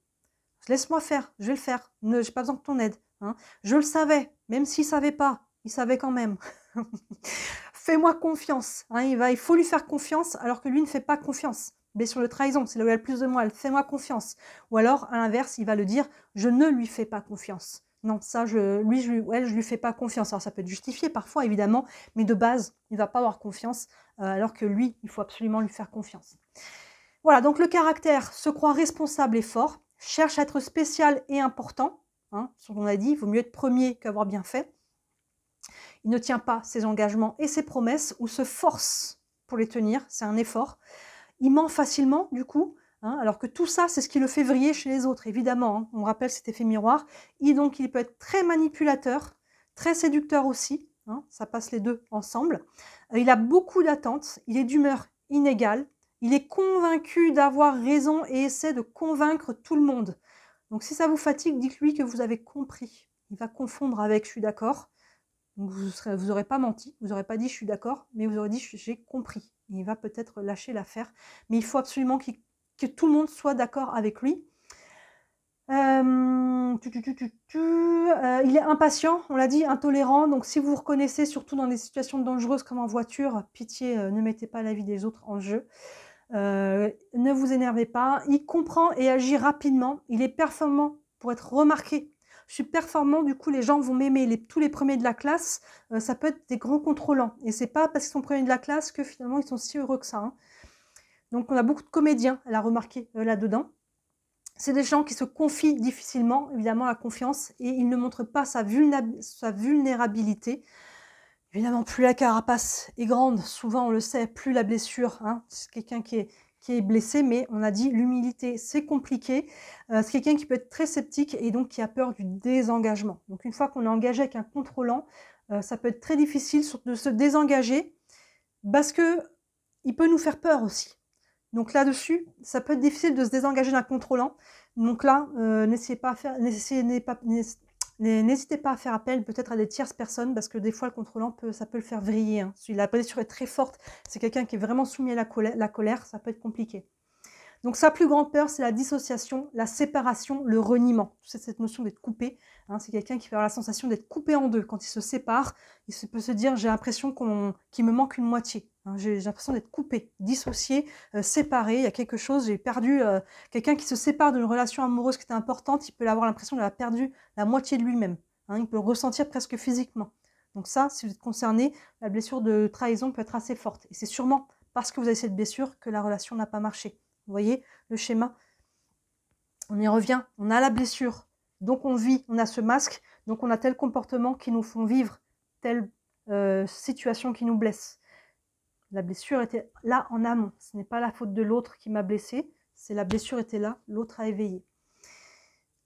Laisse-moi faire, je vais le faire. Je n'ai pas besoin de ton aide. Hein. Je le savais, même s'il ne savait pas. Il savait quand même. Fais-moi confiance. Hein, il faut lui faire confiance alors que lui ne fait pas confiance. blessure de trahison, c'est là où il y a le plus de mal, fais-moi confiance. Ou alors, à l'inverse, il va le dire, je ne lui fais pas confiance. Non, ça, je lui fais pas confiance. Alors, ça peut être justifié parfois, évidemment, mais de base, il va pas avoir confiance, alors que lui, il faut absolument lui faire confiance. Voilà, donc le caractère se croit responsable et fort, cherche à être spécial et important. Hein, ce qu'on a dit, il vaut mieux être premier qu'avoir bien fait. Il ne tient pas ses engagements et ses promesses ou se force pour les tenir, c'est un effort. Il ment facilement, du coup, hein, alors que tout ça, c'est ce qui le fait vriller chez les autres, évidemment. Hein, on rappelle cet effet miroir. Donc, il peut être très manipulateur, très séducteur aussi. Hein, ça passe les deux ensemble. Il a beaucoup d'attentes. Il est d'humeur inégale. Il est convaincu d'avoir raison et essaie de convaincre tout le monde. Donc, si ça vous fatigue, dites-lui que vous avez compris. Il va confondre avec « je suis d'accord ». Vous n'aurez pas menti, vous n'aurez pas dit « je suis d'accord », mais vous aurez dit « j'ai compris ». Il va peut-être lâcher l'affaire, mais il faut absolument que tout le monde soit d'accord avec lui. Il est impatient, on l'a dit, intolérant. Donc si vous vous reconnaissez, surtout dans des situations dangereuses comme en voiture, pitié, ne mettez pas la vie des autres en jeu. Ne vous énervez pas. Il comprend et agit rapidement. Il est performant pour être remarqué. Je suis performant, du coup les gens vont m'aimer. Tous les premiers de la classe, ça peut être des grands contrôlants. Et c'est pas parce qu'ils sont premiers de la classe que finalement ils sont si heureux que ça. Hein. Donc on a beaucoup de comédiens, elle a remarqué là-dedans. C'est des gens qui se confient difficilement, évidemment, la confiance, et ils ne montrent pas sa vulnérabilité. Évidemment, plus la carapace est grande, souvent on le sait, plus la blessure, hein, c'est quelqu'un qui est blessé, mais on a dit l'humilité, c'est compliqué. C'est quelqu'un qui peut être très sceptique et donc qui a peur du désengagement. Donc une fois qu'on est engagé avec un contrôlant, ça peut être très difficile de se désengager parce que il peut nous faire peur aussi. Donc là-dessus, ça peut être difficile de se désengager d'un contrôlant. Donc là, n'hésitez pas à faire appel peut-être à des tierces personnes parce que des fois, le contrôlant, ça peut le faire vriller. Hein. Si la blessure est très forte, c'est quelqu'un qui est vraiment soumis à la colère, ça peut être compliqué. Donc sa plus grande peur, c'est la dissociation, la séparation, le reniement. C'est cette notion d'être coupé. Hein, c'est quelqu'un qui va avoir la sensation d'être coupé en deux. Quand il se sépare, il peut se dire « j'ai l'impression qu'il me manque une moitié hein, ». J'ai l'impression d'être coupé, dissocié, séparé. Il y a quelque chose, j'ai perdu... quelqu'un qui se sépare d'une relation amoureuse qui était importante, il peut avoir l'impression d'avoir perdu la moitié de lui-même. Hein, il peut le ressentir presque physiquement. Donc ça, si vous êtes concerné, la blessure de trahison peut être assez forte. Et c'est sûrement parce que vous avez cette blessure que la relation n'a pas marché. Vous voyez le schéma? On y revient, on a la blessure, donc on vit, on a ce masque, donc on a tel comportement qui nous font vivre telle situation qui nous blesse. La blessure était là en amont, ce n'est pas la faute de l'autre qui m'a blessé, c'est la blessure était là, l'autre a éveillé.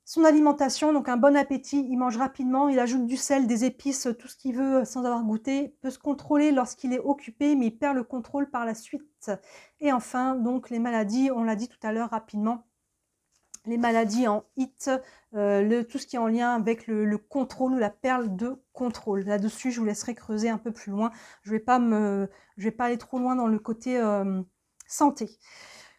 Son alimentation, donc un bon appétit, il mange rapidement, il ajoute du sel, des épices, tout ce qu'il veut sans avoir goûté, peut se contrôler lorsqu'il est occupé, mais il perd le contrôle par la suite. Et enfin, donc les maladies, on l'a dit tout à l'heure rapidement, les maladies en HIT, tout ce qui est en lien avec le contrôle ou la perte de contrôle. Là-dessus, je vous laisserai creuser un peu plus loin. Je vais pas aller trop loin dans le côté santé.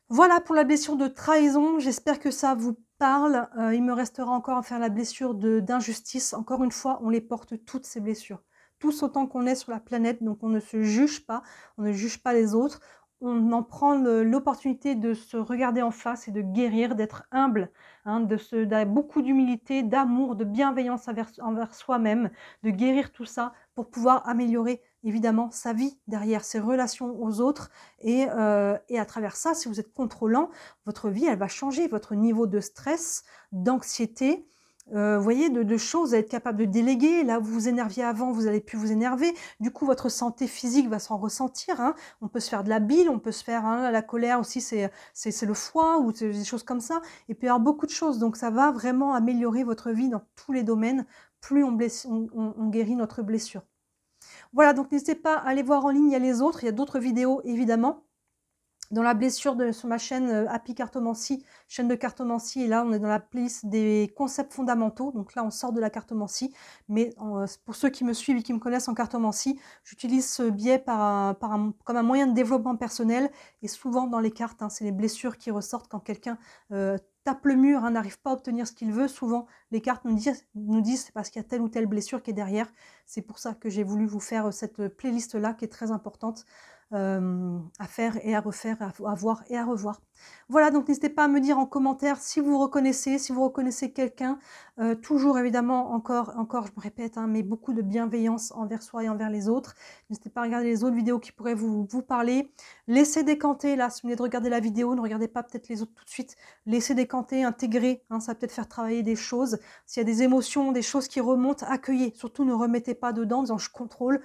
Voilà pour la blessure de trahison. J'espère que ça vous parle. Il me restera encore à faire la blessure d'injustice. Encore une fois, on les porte toutes ces blessures. Tous autant qu'on est sur la planète, donc on ne se juge pas, on ne juge pas les autres. On en prend l'opportunité de se regarder en face et de guérir, d'être humble, hein, d'avoir beaucoup d'humilité, d'amour, de bienveillance envers soi-même, de guérir tout ça pour pouvoir améliorer évidemment sa vie derrière, ses relations aux autres et à travers ça, si vous êtes contrôlant, votre vie elle va changer, votre niveau de stress, d'anxiété, vous voyez, de choses, vous allez être capable de déléguer. Là, vous vous énerviez avant, vous n'allez plus vous énerver. Du coup, votre santé physique va s'en ressentir. Hein. On peut se faire de la bile, on peut se faire la colère aussi, c'est le foie ou des choses comme ça. Et puis, il y avoir beaucoup de choses. Donc, ça va vraiment améliorer votre vie dans tous les domaines. Plus on guérit notre blessure. Voilà, donc n'hésitez pas à aller voir en ligne, il y a les autres. Il y a d'autres vidéos, évidemment. Dans la blessure sur ma chaîne Happy Cartomancie, chaîne de cartomancie, et là on est dans la playlist des concepts fondamentaux, donc là on sort de la cartomancie, mais pour ceux qui me suivent et qui me connaissent en cartomancie, j'utilise ce biais comme un moyen de développement personnel, et souvent dans les cartes, hein, c'est les blessures qui ressortent quand quelqu'un tape le mur, hein, n'arrive pas à obtenir ce qu'il veut, souvent les cartes nous disent c'est parce qu'il y a telle ou telle blessure qui est derrière, c'est pour ça que j'ai voulu vous faire cette playlist là qui est très importante. à faire et à refaire, à voir et à revoir. Voilà, donc n'hésitez pas à me dire en commentaire si vous reconnaissez, si vous reconnaissez quelqu'un. Toujours évidemment, encore, je me répète, hein, mais beaucoup de bienveillance envers soi et envers les autres. N'hésitez pas à regarder les autres vidéos qui pourraient vous parler. Laissez décanter, là, si vous venez de regarder la vidéo, ne regardez pas peut-être les autres tout de suite. Laissez décanter, intégrer, hein, ça va peut-être faire travailler des choses. S'il y a des émotions, des choses qui remontent, accueillez. Surtout, ne remettez pas dedans en disant je contrôle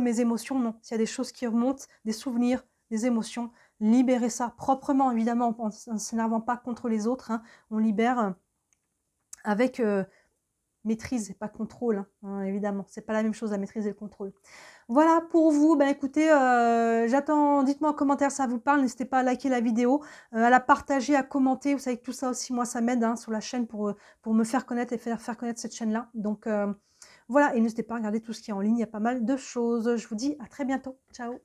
mes émotions. Non, s'il y a des choses qui remontent, des souvenirs, des émotions, libérez ça proprement, évidemment, en ne s'énervant pas contre les autres. Hein. On libère avec maîtrise et pas contrôle, hein, évidemment. C'est pas la même chose, la maîtrise et le contrôle. Voilà pour vous. Ben écoutez, j'attends, dites-moi en commentaire si ça vous parle. N'hésitez pas à liker la vidéo, à la partager, à commenter. Vous savez que tout ça aussi, moi, ça m'aide hein, sur la chaîne pour me faire connaître et faire connaître cette chaîne-là. Donc voilà, et n'hésitez pas à regarder tout ce qui est en ligne. Il y a pas mal de choses. Je vous dis à très bientôt. Ciao.